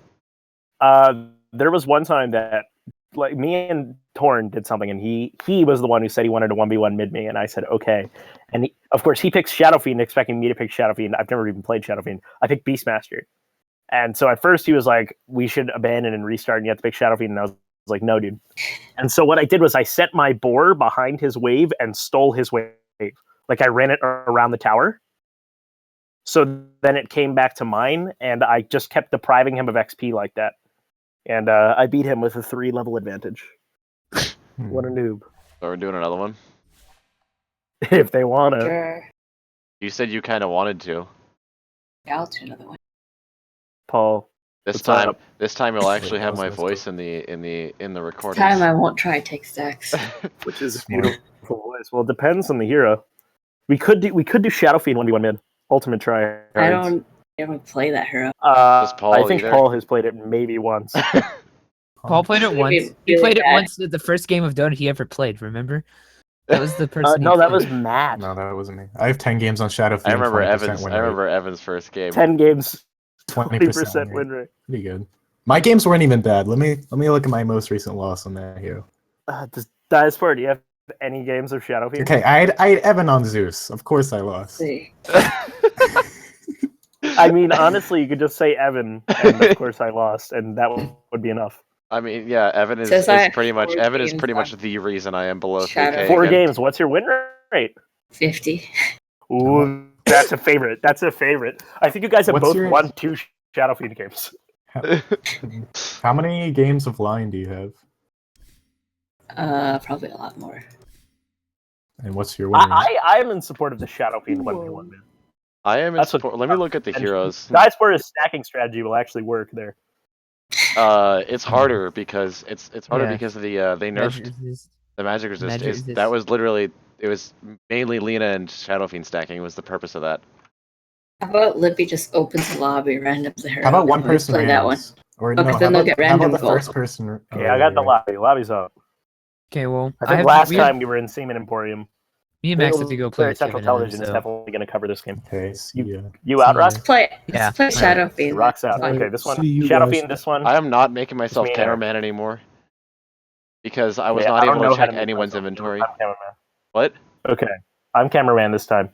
There was one time that like me and Torn did something, and he was the one who said he wanted to 1v1 mid me, and I said okay. And of course he picks Shadow Fiend, expecting me to pick Shadow Fiend. I've never even played Shadow Fiend. I picked Beastmaster, and so at first he was like, "We should abandon and restart, and you have to pick Shadow Fiend." And I was like, "No, dude." And so what I did was I set my boar behind his wave and stole his wave. Like I ran it around the tower. So then it came back to mine, and I just kept depriving him of XP like that. And I beat him with a 3-level advantage. What a noob. So we're doing another one? If they want to. Sure. You said you kind of wanted to. Yeah, I'll do another one. Paul. This What's time, up? this time you'll actually have Let's my go. voice in the This recording. time I won't try to take stacks. Which is a Smart. beautiful voice. Well, it depends on the hero. We could do Shadow Fiend 1v1 mid. Ultimate try. I don't ever play that hero. Does Paul I think either? Paul has played it maybe once. Paul played it Maybe once. He really played it bad. once at the first game of Dota he ever played. Remember? That was the person. No, he that played. was Matt. No, that wasn't me. I have 10 games on Shadow Fiend. I remember 20% Evans. win I rate. remember Evans' first game. 10 games, 20% 20% win rate. Pretty good. My games weren't even bad. Let me look at my most recent loss on that hero. Does Diaspora, do you have any games of Shadow Fiend? Okay, I had Evan on Zeus. Of course I lost. See. I mean, honestly, you could just say Evan, and of course I lost, and that would be enough. I mean, yeah, Evan is Says I pretty much have 4 Evan is games pretty much on the reason I am below Shadow. 3K. 4 again. games. What's your win rate? 50. Ooh, that's a favorite. That's a favorite. I think you guys have What's both your- won 2 Shadow Fiend games. How many games of Lion do you have? Probably a lot more. And what's your win rate? I am in support of the Shadow Fiend 1v1, man. I am in That's what- support. Let me look at the and heroes. Diaspora's stacking strategy will actually work there. It's harder because it's harder Yeah. because of the they nerfed Magic resist. the magic resist. Magic Is, resist. that was literally it was mainly Lena and Shadow Fiend stacking was the purpose of that. How about Lippy just opens the lobby, randoms the hero? How about and one then we person play that one? randoms? Or Okay, no, then how they'll about, get how about random the gold. first person? Okay, I got the lobby. Lobby's up. Okay, well, I think last time we were in Seaman Emporium. me and Max have to go play with Central Kevin and Television him, is so. definitely going to cover this game. Okay, see ya. You out, See Rock? ya. Let's play Yeah. Shadow Fiend. Rock's out. Fine. Okay, this one. See you Shadow guys. Fiend, this one. I am not making myself me and cameraman anymore because I was Okay, not I don't able know to how check make anyone's myself. inventory. I'm cameraman. What? Okay, I'm cameraman this time.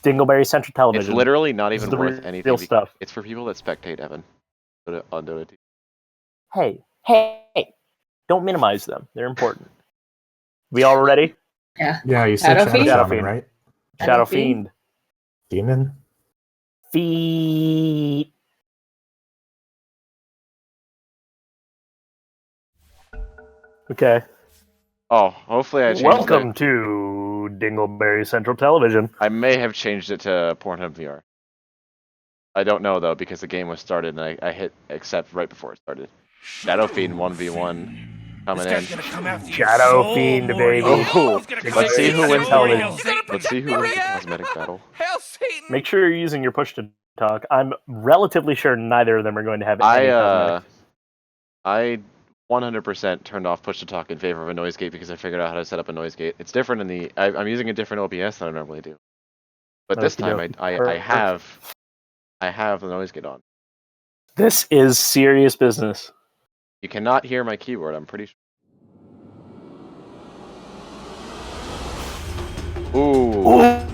Dingleberry Central It's Television. literally not This is even the worth real anything. stuff. It's for people that spectate Evan on Dota 2. Hey, don't minimize them. They're important. We all ready? Yeah. Yeah, you said Shadow Shadow Fiend? Shadow Shaman, Fiend. right? Shadow Fiend. Demon? Feet. Okay. Oh, hopefully I changed Welcome it. to Dingleberry Central Television. I may have changed it to Pornhub VR. I don't know though because the game was started and I hit accept right before it started. Shadow Fiend 1v1 coming in. Shadow Fiend, baby. Oh, let's see who wins Television. Let's see who wins the cosmetic battle. Hail Satan! Make sure you're using your push to talk. I'm relatively sure neither of them are going to have any cosmetics. I 100% turned off push to talk in favor of a noise gate because I figured out how to set up a noise gate. It's different in the I'm using a different OBS than I normally do. But this time I have the noise gate on. This is serious business. You cannot hear my keyboard, I'm pretty sure. Ooh,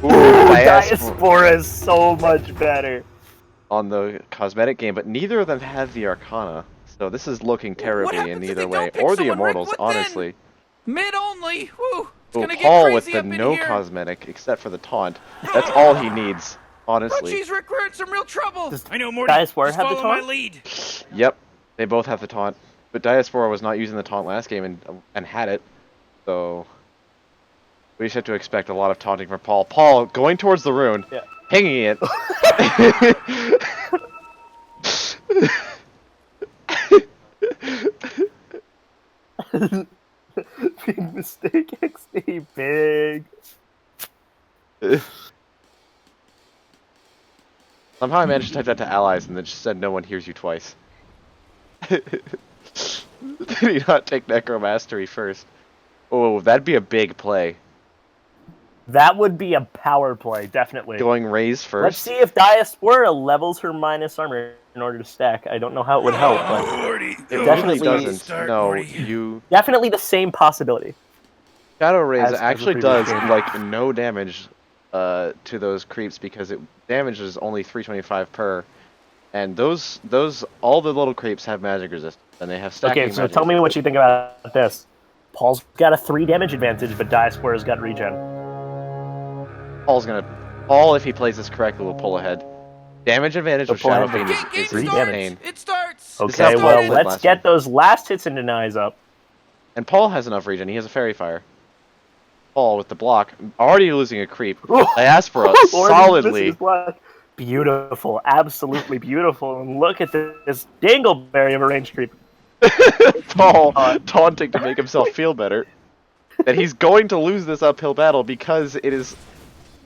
Diaspora is so much better. on the cosmetic game, but neither of them have the Arcana. So this is looking terribly in either way. Or the Immortals, honestly. Mid only. Woo. It's Ooh, gonna get Paul with crazy the up in no here. cosmetic, except for the taunt. That's all he needs, honestly. Jeez, Rick, we're in some real trouble. Does I know, Morty. Diaspora Just have the follow my taunt? lead. Yep, they both have the taunt. But Diaspora was not using the taunt last game and had it. So we just have to expect a lot of taunting from Paul. Paul going towards the rune, Yeah. pinging it. Big mistake, XD. Big. Somehow I managed to type that to allies and then just said no one hears you twice. Did he not take Necromastery first? Oh, that'd be a big play. That would be a power play, definitely. Going Raise first. Let's see if Diaspora levels her minus armor in order to stack. I don't know how it would help, but Morty. It definitely really doesn't. Start, No, Morty. you... definitely the same possibility. Shadow Raise As the actually previous does, game. like, no damage to those creeps because it damages only 325 per. And those, all the little creeps have magic resistance, and they have stacking Okay, so magic tell me what resistance. you think about this. Paul's got a 3 damage advantage, but Diaspora's got regen. Paul, if he plays this correctly, will pull ahead. Damage advantage So with pull Shadow ahead. Fiend Game is Three starts. insane. It starts. This is Okay, how well, Paul played let's last get time. those last hits and denies up. And Paul has enough regen. He has a Fairy Fire. Paul with the block, already losing a creep. Diaspora, Lord, this solidly. is blood. Beautiful, absolutely beautiful. And look at this dingleberry of a range creep. Paul taunting to make himself feel better. That he's going to lose this uphill battle because it is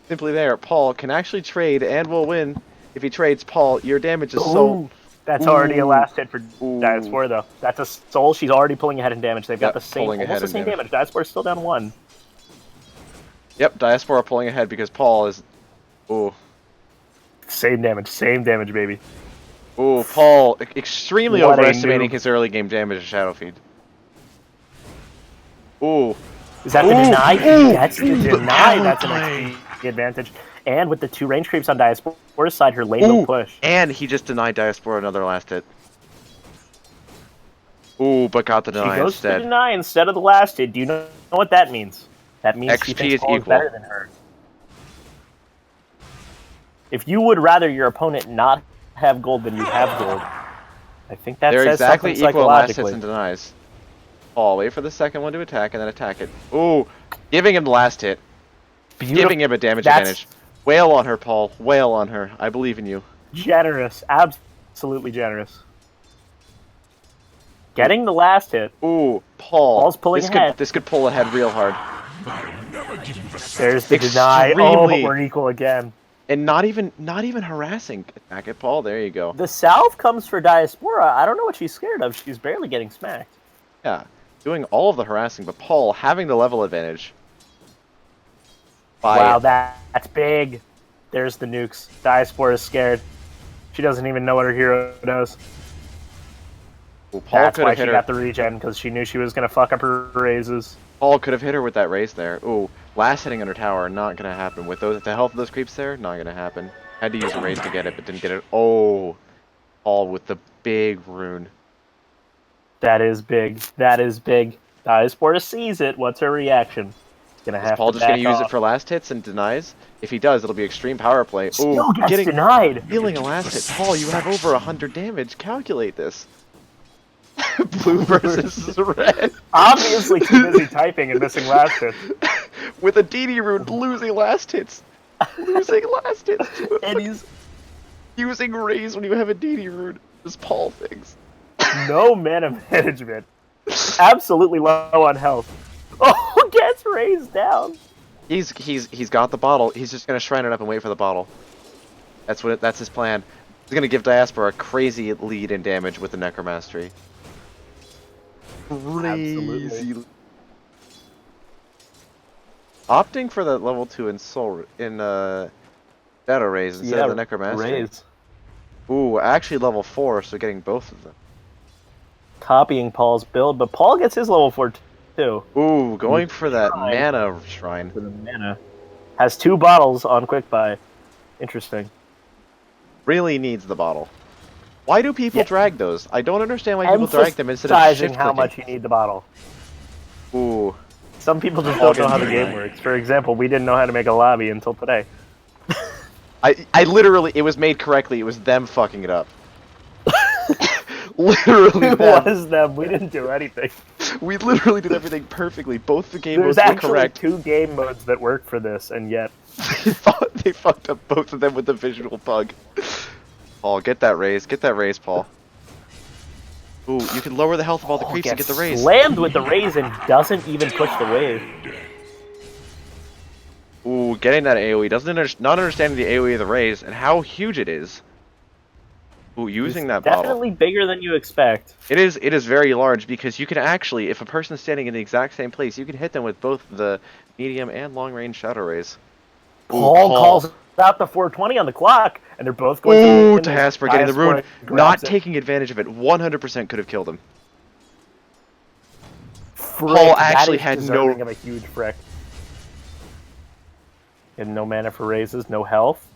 simply there. Paul can actually trade and will win. If he trades, Paul, your damage is so... Ooh, that's already a last hit for Ooh. Diaspora, though. That's a soul. She's already pulling ahead in damage. They've got Yep, the same, pulling almost ahead the in same damage. damage. Diaspora's still down 1. Yep, Diaspora pulling ahead because Paul is... Ooh. Same damage, baby. Ooh, Paul extremely What a overestimating noob. his early game damage to Shadow Fiend. Ooh. Is that the Ooh, deny? ooh, That's the deny. That's an XP advantage. And with the 2 range creeps on Diaspora's side, her lane will Ooh, push. and he just denied Diaspora another last hit. Ooh, but got the She deny goes instead. to deny instead of the last hit. Do you know what that means? That means she XP thinks is Paul equal. better than her. If you would rather your opponent not have gold than you have gold, I think that They're says exactly something equal in last hits psychologically. and denies. Paul, wait for the second one to attack and then attack it. Ooh, giving him the last hit. Giving him a damage That's advantage. Wail on her, Paul. Wail on her. I believe in you. generous. Absolutely generous. Getting the last hit. Ooh, Paul. Paul's pulling ahead. This could pull ahead real hard. There's the deny. Oh, but Extremely. we're equal again. And not even harassing attack it, Paul. There you go. The salve comes for Diaspora. I don't know what she's scared of. She's barely getting smacked. Yeah. Doing all of the harassing, but Paul having the level advantage. Wow, that's big. There's the nukes. Diaspora is scared. She doesn't even know what her hero does. Ooh, Paul That's could why have she hit her. got the regen, because she knew she was going to fuck up her raises. Paul could have hit her with that raise there. Ooh, last hitting under tower, not gonna happen. With the health of those creeps there, not gonna happen. Had to use a raise to get it, but didn't get it. Oh, Paul with the big rune. That is big. That is big. Diaspora sees it. What's her reaction? It's gonna Is have Paul to just gonna back use off. it for last hits and denies? If he does, it'll be extreme power play. Still Ooh, gets denied. dealing a last hit. Paul, you have over 100 damage. Calculate this. Blue versus red. Obviously too busy typing and missing last hits. With a DD rune, losing last hits. Losing last hits. And he's Using raise when you have a DD rune. This Paul things. no mana management. Absolutely low on health. Oh, gets raised down. He's got the bottle. He's just gonna shrine it up and wait for the bottle. That's his plan. He's gonna give Diaspora a crazy lead in damage with the Necromastery. Absolutely. Crazy. Opting for that level 2 in Soul in Shadow Raise instead of the Necromastery. Raise. Ooh, actually level 4, so getting both of them. Copying Paul's build, but Paul gets his level 4 too. Ooh, going for that Shrine. mana shrine. For the mana. Has 2 bottles on quick buy. Interesting. Really needs the bottle. Why do people drag those? I don't understand why people drag them instead of Emphasizing shift how clicking. much you need the bottle. Ooh. Some people just don't know how the game works. For example, we didn't know how to make a lobby until today. I literally, it was made correctly. It was them fucking it up. Literally It them. was them. We didn't do anything. We literally did everything perfectly. Both the game There's modes were actually correct. 2 game modes that work for this, and yet They fucked up both of them with the visual bug. Paul, get that raise. Get that raise, Paul. Ooh, you can lower the health of all the creeps and get the raise. Slammed with the raise and doesn't even push the wave. Ooh, getting that AoE. Not understanding the AoE of the raise and how huge it is. Ooh, using that bottle. Definitely bigger than you expect. It is very large because you can actually, if a person's standing in the exact same place, you can hit them with both the medium and long range shadow rays. Paul calls out the 420 on the clock, and they're both going Ooh, to Diaspora getting the rune, not taking advantage of it. 100% could have killed him. Paul actually had no of a huge frick. And no mana for raises, no health.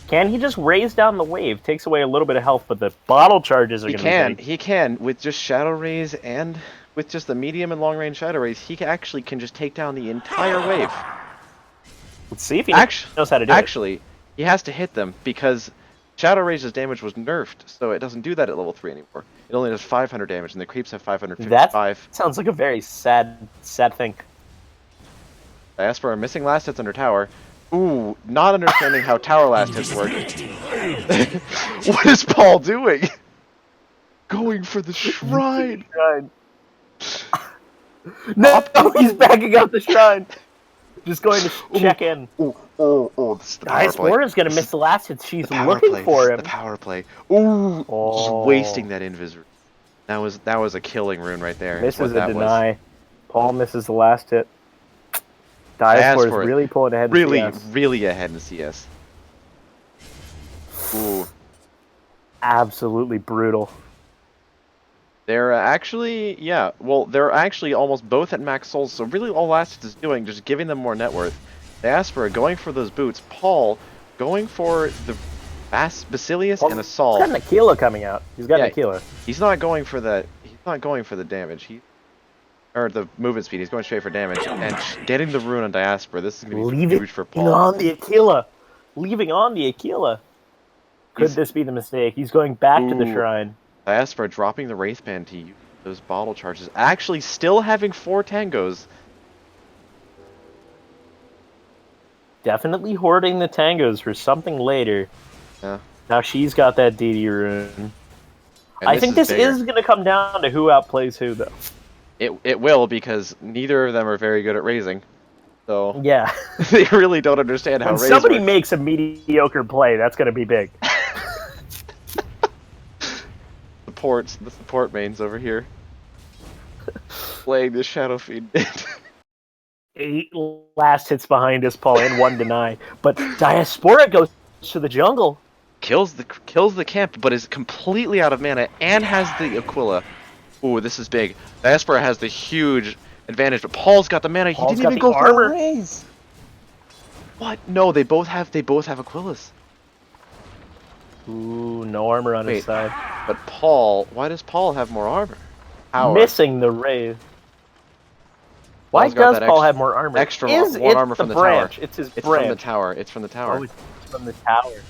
Can he just raise down the wave? Takes away a little bit of health, but the bottle charges are going to be He can, with just Shadow Rays and with just the medium and long range Shadow Rays, he actually can just take down the entire wave. Let's see if he knows how to do it. Actually, he has to hit them because Shadow Rays' damage was nerfed, so it doesn't do that at level 3 anymore. It only does 500 damage, and the creeps have 555. That sounds like a very sad thing. Diaspora missing last hits under tower. Ooh, not understanding how tower last hits work. What is Paul doing? Going for the shrine. No, he's backing up the shrine. Just going to check in. Oh, this is the power play. Diaspora's going to miss the last hit. She's looking for him. The power play. Ooh, just wasting that invis. That was a killing rune right there. Misses a deny. Paul misses the last hit. Diaspora is really pulling ahead in CS. Really ahead in CS. Ooh. Absolutely brutal. They're actually, they're actually almost both at max souls, so really all Last is doing, just giving them more net worth. Diaspora going for those boots. Paul going for the Basilius and Assault. He's got an Aquila coming out. He's got an Aquila. He's not going for the damage. Or the movement speed. He's going straight for damage. And getting the rune on Diaspora. This is going to be huge for Paul. Leaving on the Aquila. Could this be the mistake? He's going back to the shrine. Diaspora dropping the Wraith Band to use those bottle charges. Actually still having 4 tangos. Definitely hoarding the tangos for something later. Yeah. Now she's got that DD rune. And I think this is going to come down to who outplays who, though. It will, because neither of them are very good at raising. So yeah, they really don't understand how when somebody makes a mediocre play, that's going to be big. The support mains over here. Playing this Shadow Fiend. 8 last hits behind us, Paul, and 1 deny. But Diaspora goes to the jungle. Kills the camp, but is completely out of mana and has the Aquila. Ooh, this is big. Diaspora has the huge advantage, but Paul's got the mana. He didn't even go for a raise. What? No, they both have Aquilas. Ooh, no armor on his side. But Paul, why does Paul have more armor? Power. Missing the raise. Why does Paul have more armor? Extra one armor from the tower. It's his branch. It's from the tower. It's from the tower. Oh, it's from the tower.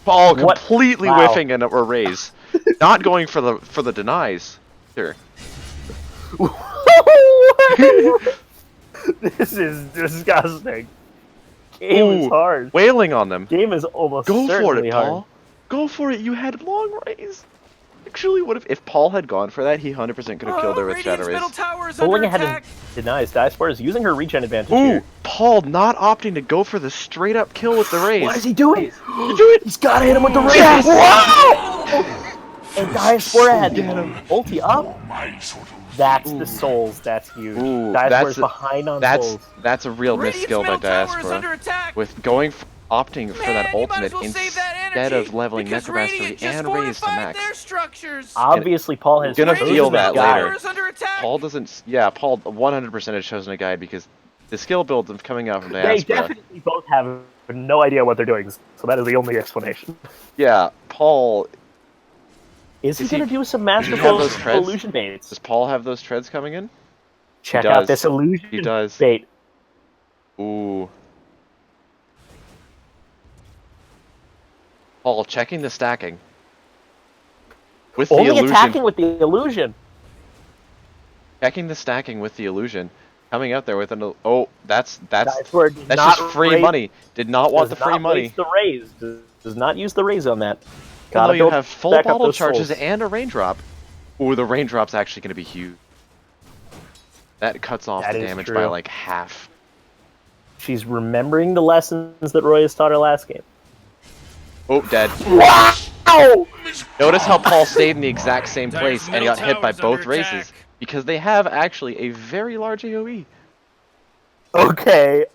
Paul completely whiffing a raise. Not going for the denies. Here. This is disgusting. Game is hard. Wailing on them. Game is almost Go for it, hard. Paul. Go for it. You had long raise. Actually, what if Paul had gone for that? He 100% could have killed her with Shadow Rays. Pulling ahead and denies. Diaspora is using her regen advantage Ooh, here. Paul not opting to go for the straight up kill with the raise. What is he doing? He's gotta hit him with the raise. Yes! Wow! And Diaspora had ulti up. That's the souls. That's huge. Diaspora's behind on souls. That's a real miss skill by Diaspora. With opting for that ultimate instead of leveling Necromastery and raise to max. Obviously, Paul has gonna feel that later. Under attack. Paul doesn't. Yeah, Paul 100% has chosen a guide because The skill build of coming out from They Diaspora. definitely both have no idea what they're doing, so that is the only explanation. Yeah, Paul. Is he Is he- going to do some have masterful those treads? illusion baits? Does Paul have those treads coming in? Check He out does. this illusion He does. bait. Ooh. Paul checking the stacking. With the Only illusion. attacking with the illusion. Checking the stacking with the illusion. Coming out there with an oh, that's Diaspora did that's not just free raise- money. Did not want the Does free not money. waste the raise. Does not use the raise on that. Even though you build have full back up bottle those charges souls. and a raindrop. Ooh, the raindrop's actually going to be huge. That cuts off That the is damage true. by like half. She's remembering the lessons that Royis taught her last game. Oh, dead. Wow! Notice how Paul stayed in the exact same Dire's place and he middle got hit by tower's both under races. attack. Because they have actually a very large AoE. Okay.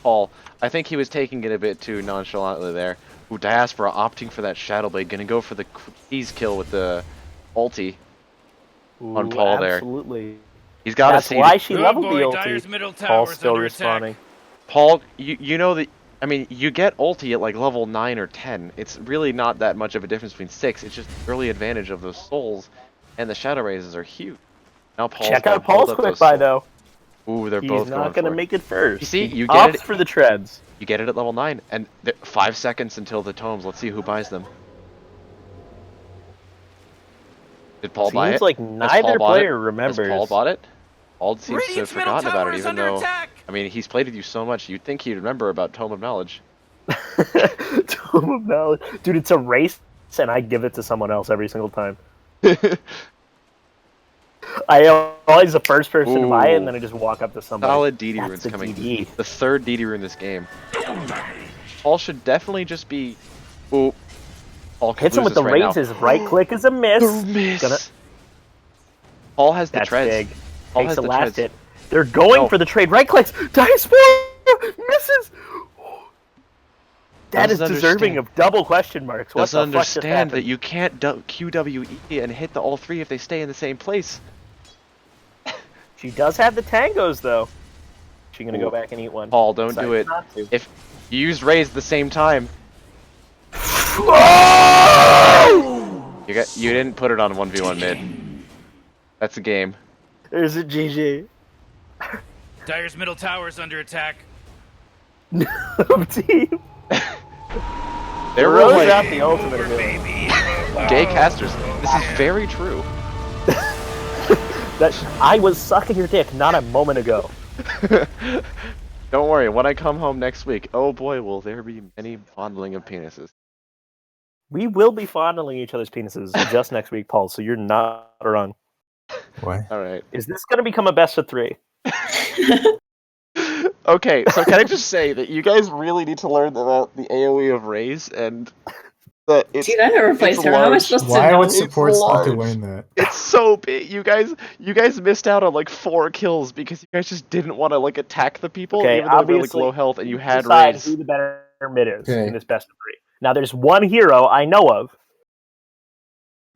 Paul, I think he was taking it a bit too nonchalantly there. Ooh, Diaspora opting for that Shadow Blade, gonna go for the keys kill with the ulti. On Paul there. Absolutely. He's got to That's see. why she Good leveled boy, the Dire's ulti. middle Paul's tower's still under responding. attack. Paul, you know that. I mean, you get ulti at like level 9 or 10. It's really not that much of a difference between 6. It's just early advantage of those souls, and the Shadow Raises are huge. Now Paul's Check gotta out build Paul's up quick those buy souls. though. Ooh, they're He's both not going gonna for it. make it first. You see, He you get opts it. for the treads. You get it at level 9, and 5 seconds until the tomes. Let's see who buys them. Did Paul buy Seems it? like Has neither Paul bought player it? remembers. Has Paul bought it? Paul seems to have Radiant's middle forgotten about tower it, is even under though... attack. I mean, he's played with you so much, you'd think he'd remember about Tome of Knowledge. Tome of Knowledge. Dude, it's a race, and I give it to someone else every single time. I am always the first person to buy it, and then I just walk up to somebody. Solid DD That's runes the coming. DD. The third DD rune this game. Paul should definitely just be... Ooh. Paul could Hits him lose with the this right now. raises. Right click is a miss. The miss! Gonna- Paul has the That's treads. big. Paul Takes has the the last treads. hit. They're going Oh. for the trade. Right clicks. Diaspora misses. That is Doesn't deserving understand. of double question marks. What Doesn't the fuck just understand that happened? you can't QWE and hit the all three if they stay in the same place. She does have the tangos though. She gonna Ooh. go back and eat one. Paul, don't Decided do it. not to. If you used Raise at the same time, you didn't put it on 1v1 mid. That's a game. There's a GG. Dire's middle tower is under attack. No team. There were Rose like out the ultimate ability. gay casters. This is very true. That I was sucking your dick not a moment ago. Don't worry, when I come home next week, oh boy, will there be many fondling of penises. We will be fondling each other's penises just next week, Paul. So you're not wrong. What? Alright. Is this gonna become a best of 3? Okay, so can I just say that you guys really need to learn about the AoE of Raise and that it's Dude, I never played it's Sarah. How am I large. supposed to Why know? would supports need to large. learn that? It's so big. You guys missed out on like 4 kills because you guys just didn't want to like attack the people Okay, even though they were like obviously, low health and you had Decide Raise. who the better mid is Okay. in this best of 3. Now, there's one hero I know of.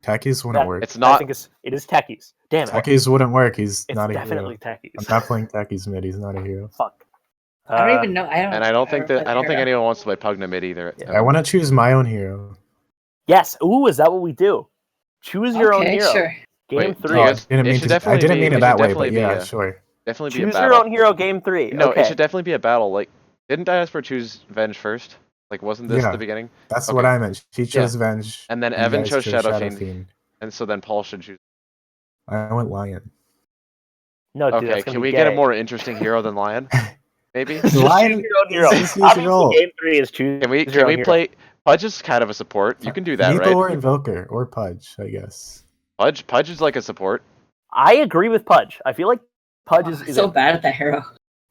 Takis wouldn't work. It's I not. think it is Techies. Damn it. Takis wouldn't work. He's It's not a definitely hero. Techies. I'm not playing Takis mid. He's not a hero. Fuck. I don't even know. And I don't think ever that played I don't think Hero. anyone wants to play Pugna mid either. I want to choose my own hero. Yes. Ooh, is that what we do? Choose your own Okay, hero. sure. Game Wait, 3. Oh, I guys- didn't it mean should to. I definitely didn't be- mean it it that should way, definitely but be yeah, a- sure. Definitely be a Choose your battle. own hero. Game 3. No, okay. it should definitely be a battle. Like, didn't Diaspora choose Venge first? Like, wasn't this Yeah. the beginning? That's Okay. what I meant. She chose Venge. And then you Evan guys chose Shadow Fiend, Fiend. and so then Paul should choose. I went Lion. No, dude, Okay, that's gonna can be we get a gay. more interesting hero than Lion? Maybe. Just Lion choose your own hero. is his Obviously, role. game 3 is choose Can we your own hero. play? Pudge is kind of a support. You can do that, Meepo right? or Invoker or Pudge, I guess. Pudge is like a support. I agree with Pudge. I feel like Pudge is I'm so a- bad at that hero.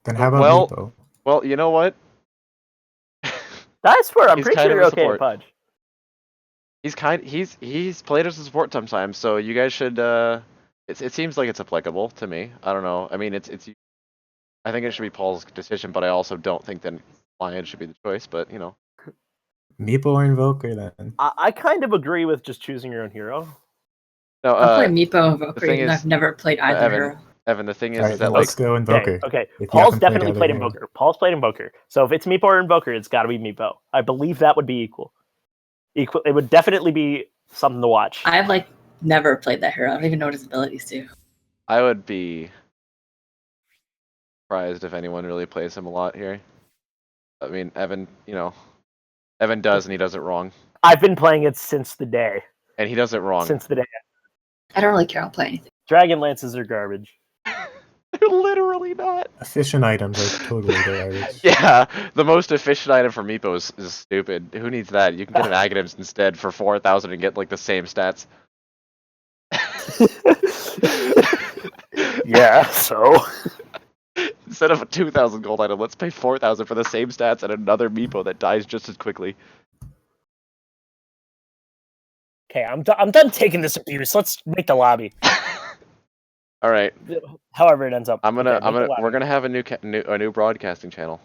Then how about Well- Meepo? Well, you know what? That's where I'm He's pretty kind sure of you're a okay support. with Pudge. He's played as a support sometimes, so you guys should. It seems like it's applicable to me. I don't know. I mean, it's. I think it should be Paul's decision, but I also don't think that Lion should be the choice. But you know. Meepo or Invoker then? I kind of agree with just choosing your own hero. No. I'll play Meepo and the Invoker, thing even though is, I've never played either Evan, hero. Evan, the thing is, Alright, is then that let's like go Invoker. Okay. If you Paul's haven't played definitely the played other game. Invoker. Paul's played Invoker. So if it's Meepo or Invoker, it's got to be Meepo. I believe that would be equal. It would definitely be something to watch. I've like never played that hero. I don't even know what his abilities do. I would be surprised if anyone really plays him a lot here. I mean, Evan, Evan does, and he does it wrong. I've been playing it since the day. And he does it wrong. Since the day. I don't really care. I'll play anything. Dragon Lances are garbage. They're literally not. Efficient items are totally garbage. Yeah, the most efficient item for Meepo is stupid. Who needs that? You can get an Aghanim's instead for 4,000 and get like the same stats. Yeah, so Instead of a 2,000 gold item, let's pay 4,000 for the same stats and another Meepo that dies just as quickly. okay, I'm done taking this abuse. Let's make the lobby. All right, However it ends up. we're gonna have a new broadcasting channel.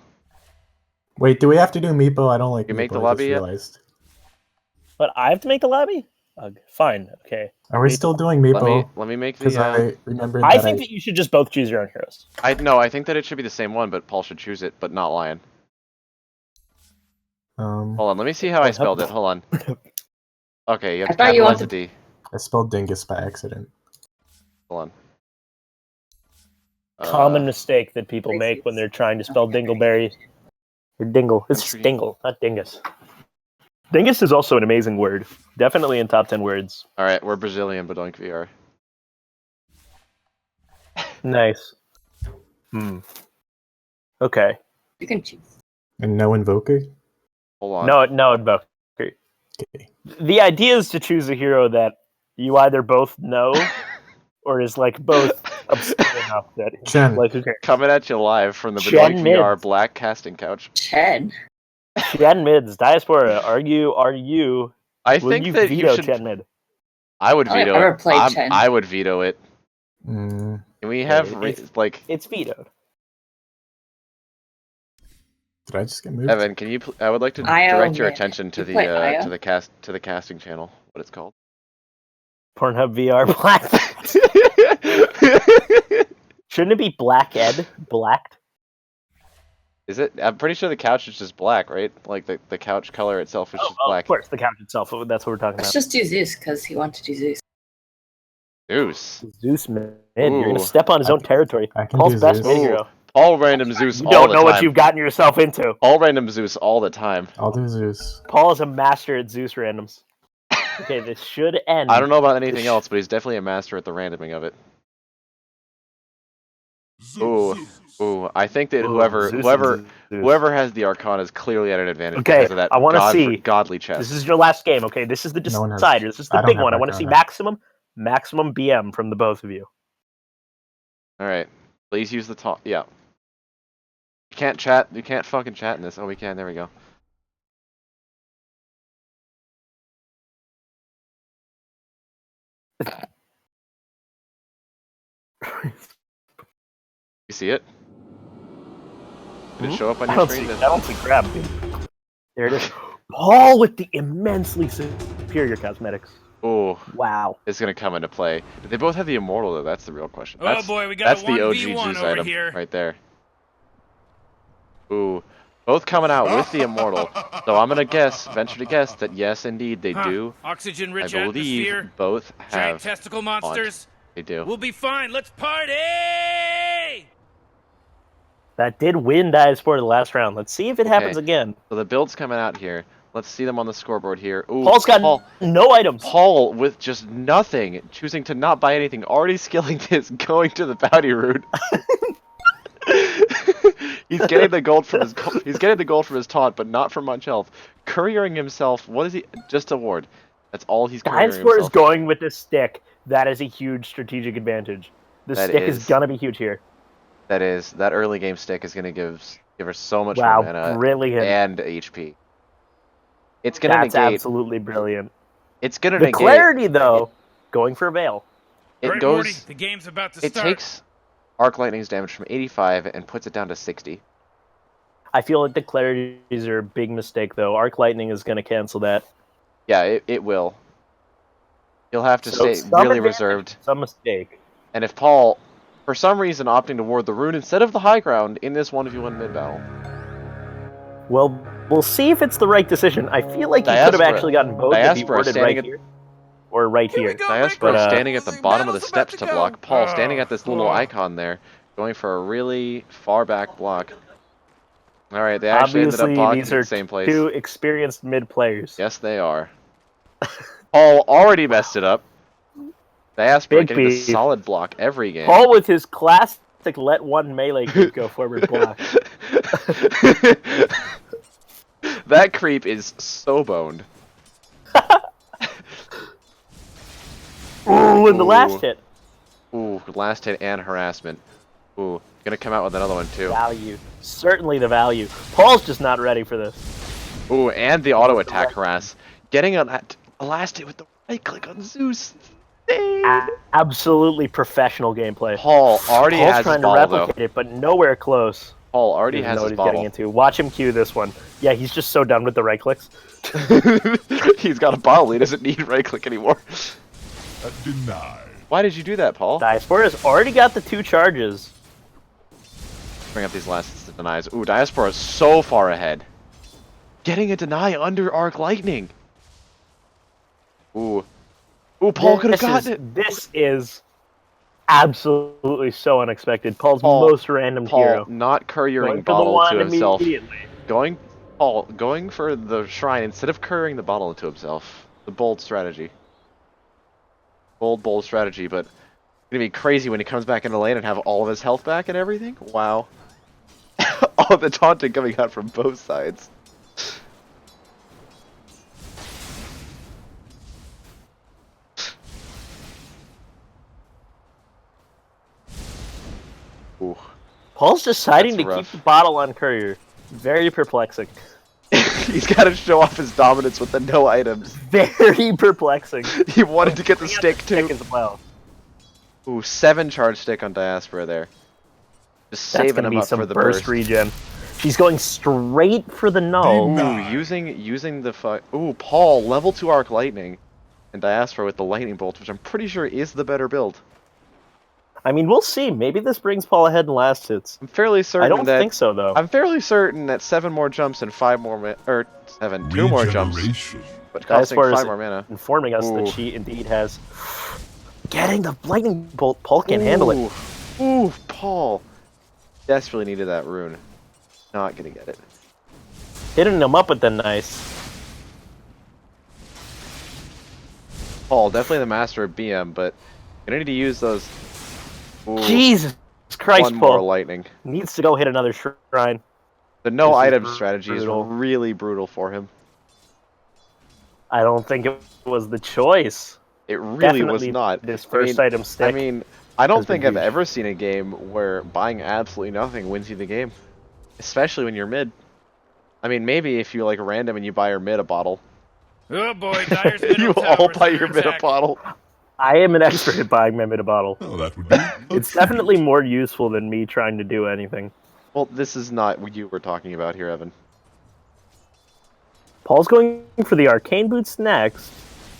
Wait, do we have to do Meepo? I don't like You Meepo, make the I lobby just yet? realized. But I have to make the lobby? Fine, okay. Are we still doing Meepo? Let me make Because the. I remember I that think that you should just both choose your own heroes. I think that it should be the same one, but Paul should choose it, but not Lion. Hold on, let me see how I spelled it. Hold on. Okay, you have I to thought you capitalize the wanted- D. I spelled dingus by accident. Hold on. Common mistake that people make when they're trying to spell dingleberry. Or dingle. It's Country. dingle, not dingus. Dingus is also an amazing word. Definitely in top 10 words. All right, we're Brazilian, but Doink VR. Nice. Okay. You can choose. And no Invoker? Hold on. No, Invoker. Okay. The idea is to choose a hero that you either both know or is like both obscure enough that Chen. like who cares? Coming at you live from the Chen Doink VR Mids. black casting couch. Chen. Chen Mids, Diaspora, are you I will think you that veto you should. Chen Mid? I would I veto never it. played Chen. I would veto it. Mm, Can we have like It's vetoed. did I just get moved? Evan? Can you? I would like to IO direct your mid. attention to You the play IO? to the casting channel. What it's called. Pornhub VR Black. Shouldn't it be Black Ed? Blacked? Is it? I'm pretty sure the couch is just black, right? Like the couch color itself is just black. Of course, the couch itself. That's what we're talking Let's about. just do Zeus because he wanted to do Zeus. Zeus. Zeus Mid. You're Ooh. gonna step on his own territory. I can Paul's do best Zeus. mid hero. All random Zeus. You all don't the know time. what you've gotten yourself into. All random Zeus all the time. I'll do Zeus. Paul is a master at Zeus randoms. Okay, this should end. I don't know about anything else, but he's definitely a master at the randoming of it. Ooh, I think that whoever has the Arcana is clearly at an advantage Okay, because of that I wanna see. godly chest. This is your last game, okay? This is the No one has- decider. This is I the don't big have one. I want to see Arcana. maximum BM from the both of you. All right, please use the top. Yeah. You can't chat. You can't fucking chat in this. Oh, we can. There we go. You see it? Did it show up on I your don't see. screen? I don't see crap. There it is. Paul with the immensely superior cosmetics. Oh, Wow. it's gonna come into play. They both have the immortal though. That's the real question. Oh That's, boy, we got that's a the OG 1v1 Zeus over item here. right there. Ooh, both coming out with the immortal. So I'm gonna venture to guess that yes, indeed they do. Oxygen-rich I believe atmosphere. both Giant have. testicle monsters. They do. We'll be fine. Let's party! That did win Diaspora the last round. Let's see if it happens Okay. again. So the build's coming out here. Let's see them on the scoreboard here. Ooh, Paul's got no items. Paul with just nothing, choosing to not buy anything, already skilling this, going to the bounty route. He's getting the gold from his taunt, but not from much health. Couriering himself. What is he? Just a ward. That's all he's couriering Diaspora is himself. going with this stick. That is a huge strategic advantage. The That stick is is. gonna be huge here. That early game stick is gonna give her so much Wow, more mana brilliant. and HP. It's gonna That's negate. absolutely brilliant. It's gonna The negate. clarity, though, going for a veil. It All right, goes. Morty, the game's about to It start. takes Arc Lightning's damage from 85 and puts it down to 60. I feel like the clarities are a big mistake, though. Arc Lightning is going to cancel that. Yeah, it will. He'll have to So stay some really advantage, reserved. Some mistake. And if Paul for some reason opting to ward the rune instead of the high ground in this 1v1 mid battle. Well, we'll see if it's the right decision. I feel like he could have actually gotten both if he warded right here. Or right here. Diaspora standing at the bottom of the steps to block. Paul standing at this little icon there, going for a really far back block. Alright, they actually ended up blocking at the same place. Two experienced mid players. Yes, they are. Paul already messed it up. Diaspora getting a solid block every game. Paul with his classic let one melee creep go forward block. That creep is so boned. Ooh, and the last hit. Ooh, last hit and harassment. Ooh, gonna come out with another one too. Value. Certainly the value. Paul's just not ready for this. Ooh, and the auto attack harass. Getting a last hit with the right click on Zeus. Absolutely professional gameplay. Paul already has his bottle, to replicate it, but nowhere close. Paul already has his bottle. Getting into. Watch him cue this one. Yeah, he's just so done with the right clicks. He's got a bottle. He doesn't need right click anymore. Denied. Why did you do that, Paul? Diaspora has already got the 2 charges. Bring up these last denies. Ooh, Diaspora is so far ahead. Getting a deny under Arc Lightning. Ooh. Ooh, Paul could have gotten it. This is absolutely so unexpected. Paul's most random hero. Not couriering bottle to himself. Going for the shrine instead of couriering the bottle into himself. The bold strategy. Bold strategy, but it's gonna be crazy when he comes back into lane and have all of his health back and everything. Wow. All the taunting coming out from both sides. Ooh. Paul's deciding to keep the bottle on courier. Very perplexing. He's got to show off his dominance with the no items. Very perplexing. He wanted to get the stick too. As well. Ooh, 7 charge stick on Diaspora there. Just saving him up for the burst regen. She's going straight for the null. Ooh, using the Ooh, Paul level 2 Arc Lightning, and Diaspora with the Lightning Bolt, which I'm pretty sure is the better build. I mean, we'll see. Maybe this brings Paul ahead in last hits. I'm fairly certain. I don't think so, though. I'm fairly certain that 7 more jumps and 2 more jumps, but costing 5 more mana. Informing us that she indeed has getting the lightning bolt. Paul can't handle it. Ooh, Paul desperately needed that rune. Not gonna get it. Hitting him up with the nice. Paul definitely the master of BM, but gonna need to use those. Ooh, Jesus Christ, one Paul. more lightning. Needs to go hit another shrine. The no item strategy is really brutal for him. I don't think it was the choice. It really was not. This first item stick. I mean, I don't think I've ever seen a game where buying absolutely nothing wins you the game. Especially when you're mid. I mean, maybe if you like random and you buy your mid a bottle. Oh boy, Dyer's you all buy your mid a bottle. I am an expert at buying my mid a bottle. Oh, that would be it's definitely more useful than me trying to do anything. Well, this is not what you were talking about here, Evan. Paul's going for the Arcane Boots next.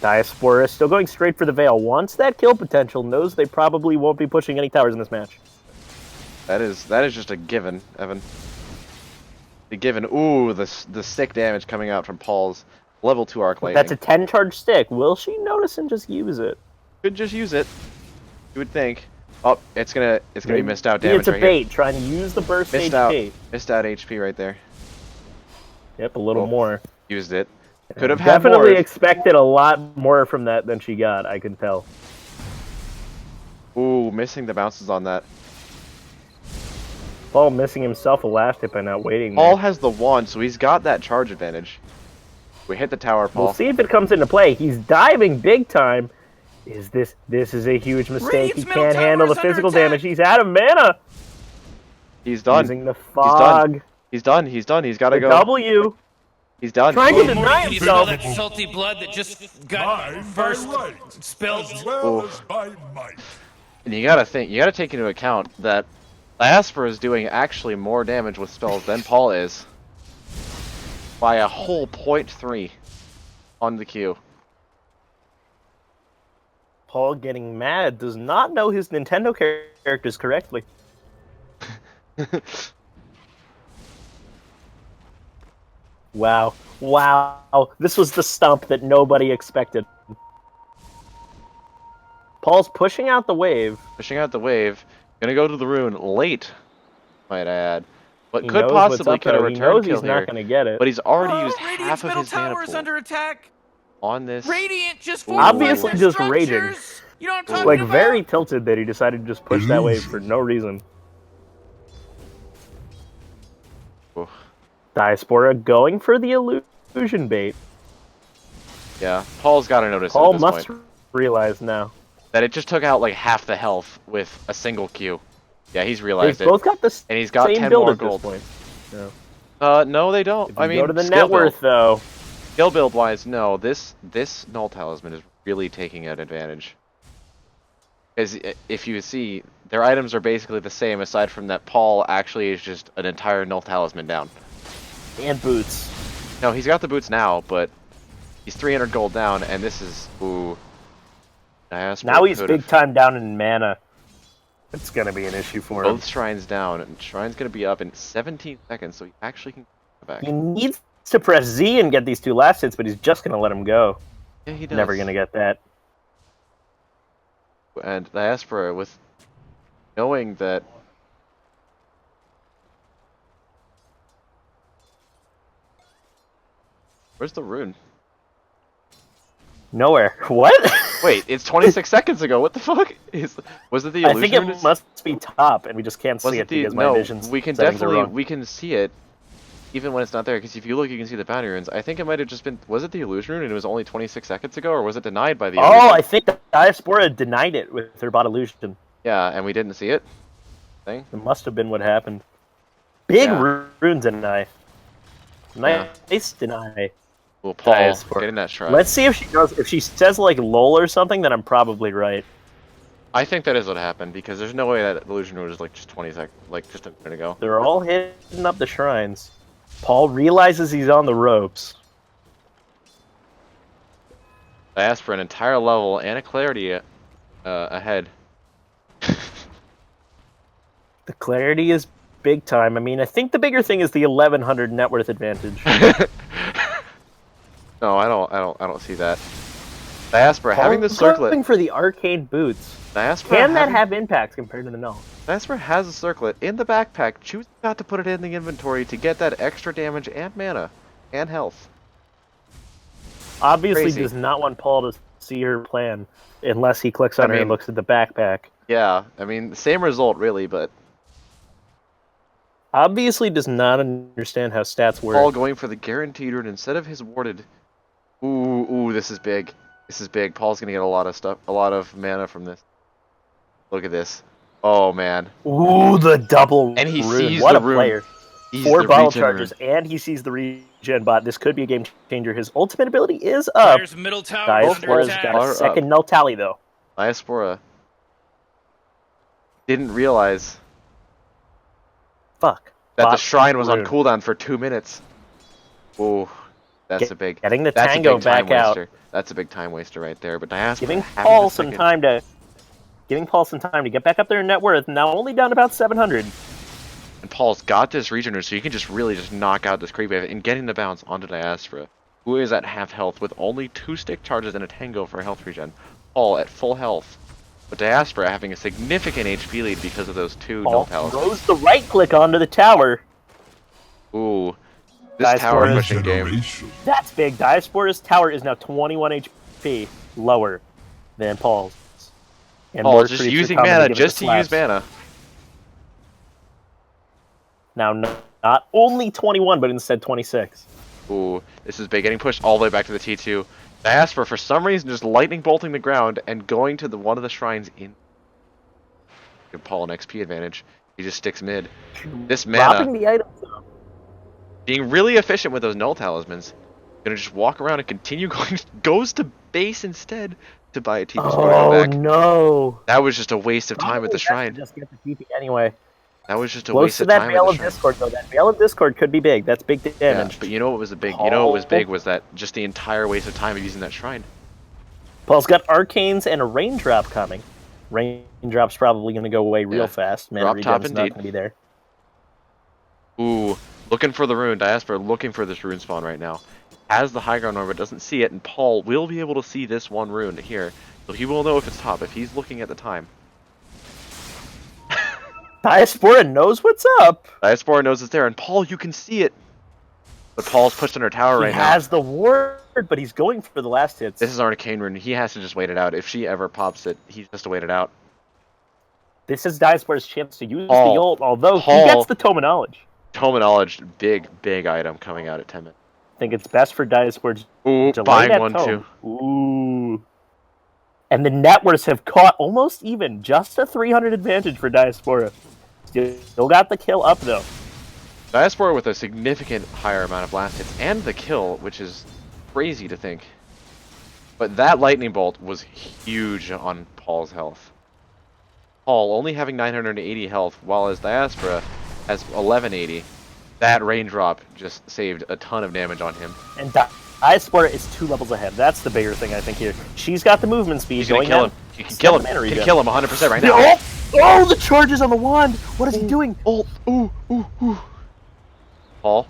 Diaspora still going straight for the Veil. Wants that kill potential, knows they probably won't be pushing any towers in this match. That is just a given, Evan. The given. Ooh, the sick damage coming out from Paul's level 2 Arc Lightning. That's a 10 charge stick. Will she notice and just use it? Could just use it. You would think. Oh, it's gonna be missed out damage. It's a right bait. Here. Trying to use the burst missed HP. Missed out HP right there. Yep, a little more. Used it. Could have had more. Definitely expected a lot more from that than she got. I can tell. Ooh, missing the bounces on that. Paul missing himself a last hit by not waiting. Paul has the wand, so he's got that charge advantage. We hit the tower, Paul. We'll see if it comes into play. He's diving big time. This is a huge mistake. He can't handle the physical damage. He's out of mana. He's done. Using the fog. He's done. He's got to go. W. He's done. Trying to deny himself. That salty blood that just got first spilled. As well as by might. And you gotta take into account that Diaspora is doing actually more damage with spells than Paul is. By a whole 0.3 on the Q. Paul getting mad does not know his Nintendo characters correctly. Wow. Wow. This was the stump that nobody expected. Paul's pushing out the wave. Pushing out the wave. Gonna go to the rune late, might I add. But He could knows what's possibly up get a there. He return knows kill he's not here. going to get it. But he's already Oh, used Radiant's half of middle his mana tower is pool under attack. on this. Radiant just Ooh. fortified Obviously their just raging. structures. You know what I'm talking Like, about? very tilted that he decided to just push that wave for no reason. Ooh. Diaspora going for the illusion bait. Yeah, Paul's got to notice Paul at this must point realize now. that it just took out like half the health with a single Q. Yeah, he's realized They've it. both got the And he's got same 10 build more at this gold. point. Yeah. No, they don't. If you I mean, go to the skill net worth, build. though. Skill build wise, no. This null talisman is really taking an advantage. Because if you see, their items are basically the same, aside from that Paul actually is just an entire null talisman down. And boots. No, he's got the boots now, but he's 300 gold down, and this is ooh. Diaspora Now he's could've- big time down in mana. It's going to be an issue for him. Both shrines down, and Shrine's gonna be up in 17 seconds, so he actually can come back. He needs to press Z and get these two last hits, but he's just going to let him go. Yeah, he does. Never going to get that. And Diaspora, with knowing that where's the rune? Nowhere. What? Wait, it's 26 seconds ago. What the fuck? Was it the I illusion? think rune? it must be top, and we just can't Was see it it the because my no? vision We can settings are definitely wrong. we can see it, even when it's not there. Because if you look, you can see the bounty runes. I think it might have just been. Was it the illusion rune? And it was only 26 seconds ago, or was it denied by the? Oh, illusion? I think Diaspora denied it with her bot illusion. Yeah, and we didn't see it. Thing. It must have been what happened. Big Yeah. rune deny. Yeah. Nice deny. Well, Paul, Diaspora. getting that shrine. Let's see if she does. If she says like "lol" or something, then I'm probably right. I think that is what happened because there's no way that illusion rune was like just 20 seconds, like just a minute ago. They're all hitting up the shrines. Paul realizes he's on the ropes. I asked for an entire level and a clarity ahead. The clarity is big time. I mean, I think the bigger thing is the 1100 net worth advantage. No, I don't see that. Diaspora having the Paul's circlet. going for the arcane boots. Diaspora Can that having- have impact compared to the null? Diaspora has a circlet in the backpack, choosing not to put it in the inventory to get that extra damage and mana and health. Obviously Crazy. does not want Paul to see her plan unless he clicks on I her and mean- looks at the backpack. Yeah, I mean, same result really, but Obviously does not understand how stats work. Paul going for the guaranteed rune instead of his warded. Ooh, this is big. This is big. Paul's gonna get a lot of stuff, a lot of mana from this. Look at this. Oh man. Ooh, the double And he rune. sees What the a rune. player. He's 4 the bottle regen charges, rune. and he sees the regen bot. This could be a game changer. His ultimate ability is up. There's middle tower under Diaspora's attack. got Are a up. second null tally, though. Diaspora didn't realize Fuck. that the Bot shrine was on rune. cooldown for 2 minutes. Ooh, that's a big. Getting the That's tango a big time back out. waster. That's a big time waster right there. But Diaspora Giving having Paul the some second- time to... Giving Paul some time to get back up there in net worth. Now only down about 700. And Paul's got this regen rune, so you can just really just knock out this creep wave and getting the bounce onto Diaspora, who is at half health with only 2 stick charges and a tango for health regen. Paul at full health, but Diaspora having a significant HP lead because of those 2 null Paul talismans. throws the right click onto the tower. Ooh, this Diaspora tower is- pushing game. Regeneration. That's big. Diaspora's tower is now 21 HP lower than Paul's. And more Paul just creeps are using coming mana give it just the to use slaps. mana. Now, not only 21, but instead 26. Ooh, this is big. Getting pushed all the way back to the T2. Diaspora, for some reason, just lightning bolting the ground and going to one of the shrines in. Give Paul an XP advantage. He just sticks mid. This Dropping mana, the items though. being really efficient with those null talismans. Gonna just walk around and continue going. Goes to base instead to buy a TP Oh back. no! That was just a waste of time at the Probably best to shrine. Just get the TP anyway. That was just a Close waste to of that time Veil at of the shrine. Discord though. That Veil of Discord could be big. That's big Yeah, damage. but you know what was the big? You know what was big was that just the entire waste of time of using that shrine. Paul's got Arcanes and a Raindrop coming. Raindrop's probably going to go away real fast. Mana Drop top regen's not indeed. going to be there. Ooh, looking for the rune. Diaspora looking for this rune spawn right now. Has the high ground over, doesn't see it, and Paul will be able to see this one rune here. So he will know if it's top, if he's looking at the time. Diaspora knows what's up. Diaspora knows it's there, and Paul, you can see it. But Paul's pushed on her tower right now. He has the ward, but he's going for the last hits. This is Arcane Rune. He has to just wait it out. If she ever pops it, he has to wait it out. This is Diaspora's chance to use the ult, although he gets the Tome of Knowledge. Tome of Knowledge, big item coming out at 10 minutes. I think it's best for Diaspora to delay that one, tome. too. Ooh. And the networks have caught almost even. Just a 300 advantage for Diaspora. Still got the kill up, though. Diaspora with a significant higher amount of blast hits and the kill, which is crazy to think. But that lightning bolt was huge on Paul's health. Paul only having 980 health, while his Diaspora has 1180. That raindrop just saved a ton of damage on him. And Diaspora is 2 levels ahead. That's the bigger thing, I think, here. She's got the movement speed. He's gonna kill him. You can kill him. You can kill him 100% right now. Oh, the charges on the wand! What is he doing? Oh, ooh. Paul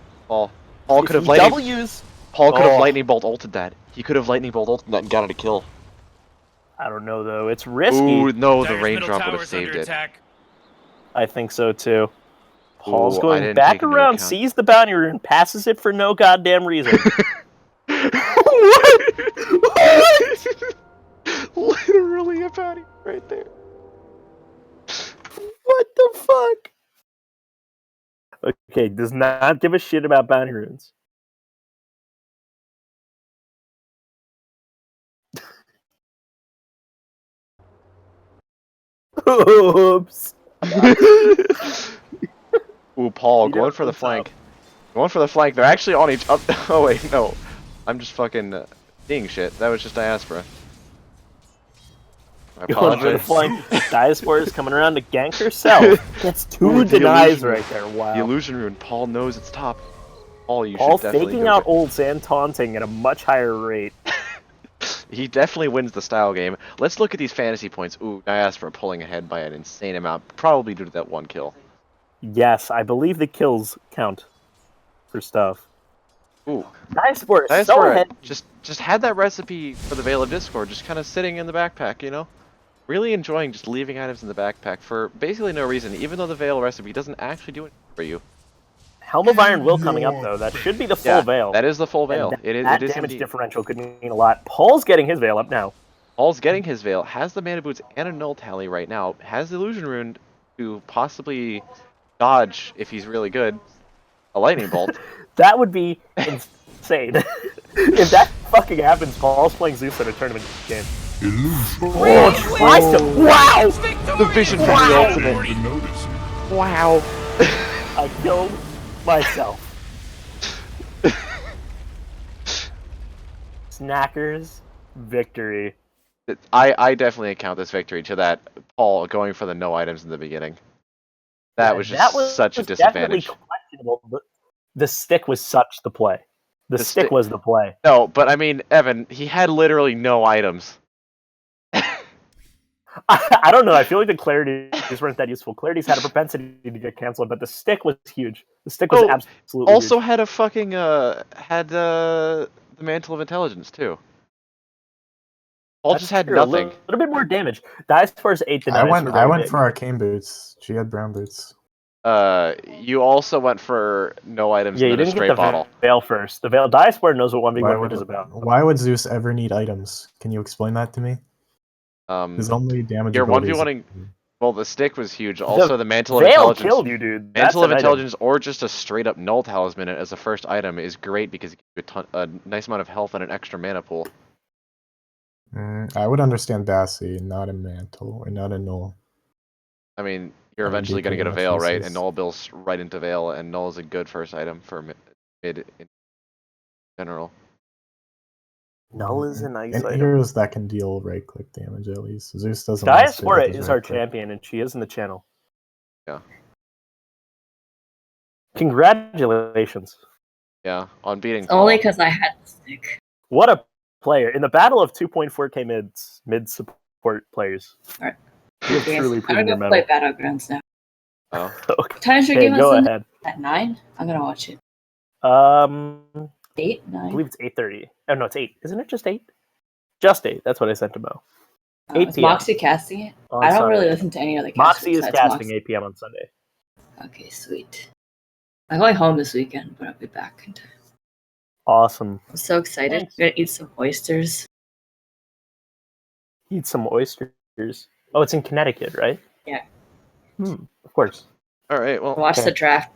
could have lightning. Paul could have lightning bolt ulted that. He could have lightning bolt ulted that and got it a kill. I don't know though. It's risky. Ooh, no, the raindrop would have saved it. I think so too. Paul's Ooh, going back around, sees the bounty rune, passes it for no goddamn reason. What? Literally a bounty right there. What the fuck? Okay, does not give a shit about bounty runes. Oops. Ooh, Paul, going for the flank. Going for the flank. They're actually on each other. Oh, wait, no. I'm just fucking seeing shit. That was just Diaspora. I apologize. Diaspora is coming around to gank herself. Gets 2 denies right there. Wow. The illusion rune. Paul knows it's top. Paul, you Paul should definitely faking out ults and taunting at a much higher rate. He definitely wins the style game. Let's look at these fantasy points. Ooh, Diaspora pulling ahead by an insane amount, probably due to that one kill. Yes, I believe the kills count for stuff. Ooh, Diaspora is so ahead. Just had that recipe for the Veil of Discord, just kind of sitting in the backpack, you know? Really enjoying just leaving items in the backpack for basically no reason, even though the Veil recipe doesn't actually do anything for you. Helm of Iron will coming up though. That should be the full Veil. That is the full Veil. That it is damage indeed. differential could mean a lot. Paul's getting his Veil up now. Paul's getting his Veil, has the mana boots and a null tally right now, has the illusion rune to possibly dodge, if he's really good, a lightning bolt. That would be insane. If that fucking happens, Paul's playing Zeus in a tournament game. Oh, tries to. Wow! The vision from the ultimate. Wow. I killed myself. Snackers victory. I definitely account this victory to that Paul going for the no items in the beginning. That was just such a disadvantage. Questionable, but the stick was such the play. The stick was the play. No, but I mean, Evan, he had literally no items. I don't know. I feel like the clarities weren't that useful. Clarities had a propensity to get canceled, but the stick was huge. The stick was absolutely also huge. had a fucking the Mantle of Intelligence too. Paul just had nothing. A little bit more damage. Diaspora's 8 denies. I went for arcane boots. She had brown boots. You also went for no items and then a straight bottle. Veil first. The Veil Diaspora knows what 1v1 is about. Why would Zeus ever need items? Can you explain that to me? His only damage. You're 1v1ing. Well, the stick was huge. Also, the Mantle of Intelligence. Veil killed you, dude. Mantle of Intelligence, or just a straight up null talisman as a first item, is great because it gives you a nice amount of health and an extra mana pool. I would understand Bassi, not a mantle or not a null. I mean, you're eventually going to get a Veil, right? And null builds right into Veil, and null is a good first item for mid in general. Null is a nice item. Heroes that can deal right-click damage at least. Zeus doesn't. Diaspora is our champion, and she is in the channel. Yeah. Congratulations. Yeah, on beating. Only because I had the stick. What a player in the battle of 2.4K mid support players. Alright. You have Yes, truly I'm proven gonna your go play metal. Battlegrounds now. Oh. Okay, Time's your game on go Sunday? ahead. At 9? I'm gonna watch it. 8, I 9. believe it's 8:30. Oh no, it's 8. Isn't it just 8? Just 8. That's what I sent to Mo. 8 Is p.m. Moxie casting it? on I don't Sunday. really listen to any other casters Moxie is besides casting Moxie. 8 p.m. on Sunday. Okay, sweet. I'm going home this weekend, but I'll be back in time. Awesome. I'm so excited. Thanks. I'm gonna eat some oysters. Eat some oysters. Oh, it's in Connecticut, right? Yeah. Of course. All right. Well, Watch Okay. the draft.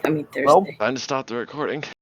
I mean Thursday. Well, time to stop the recording.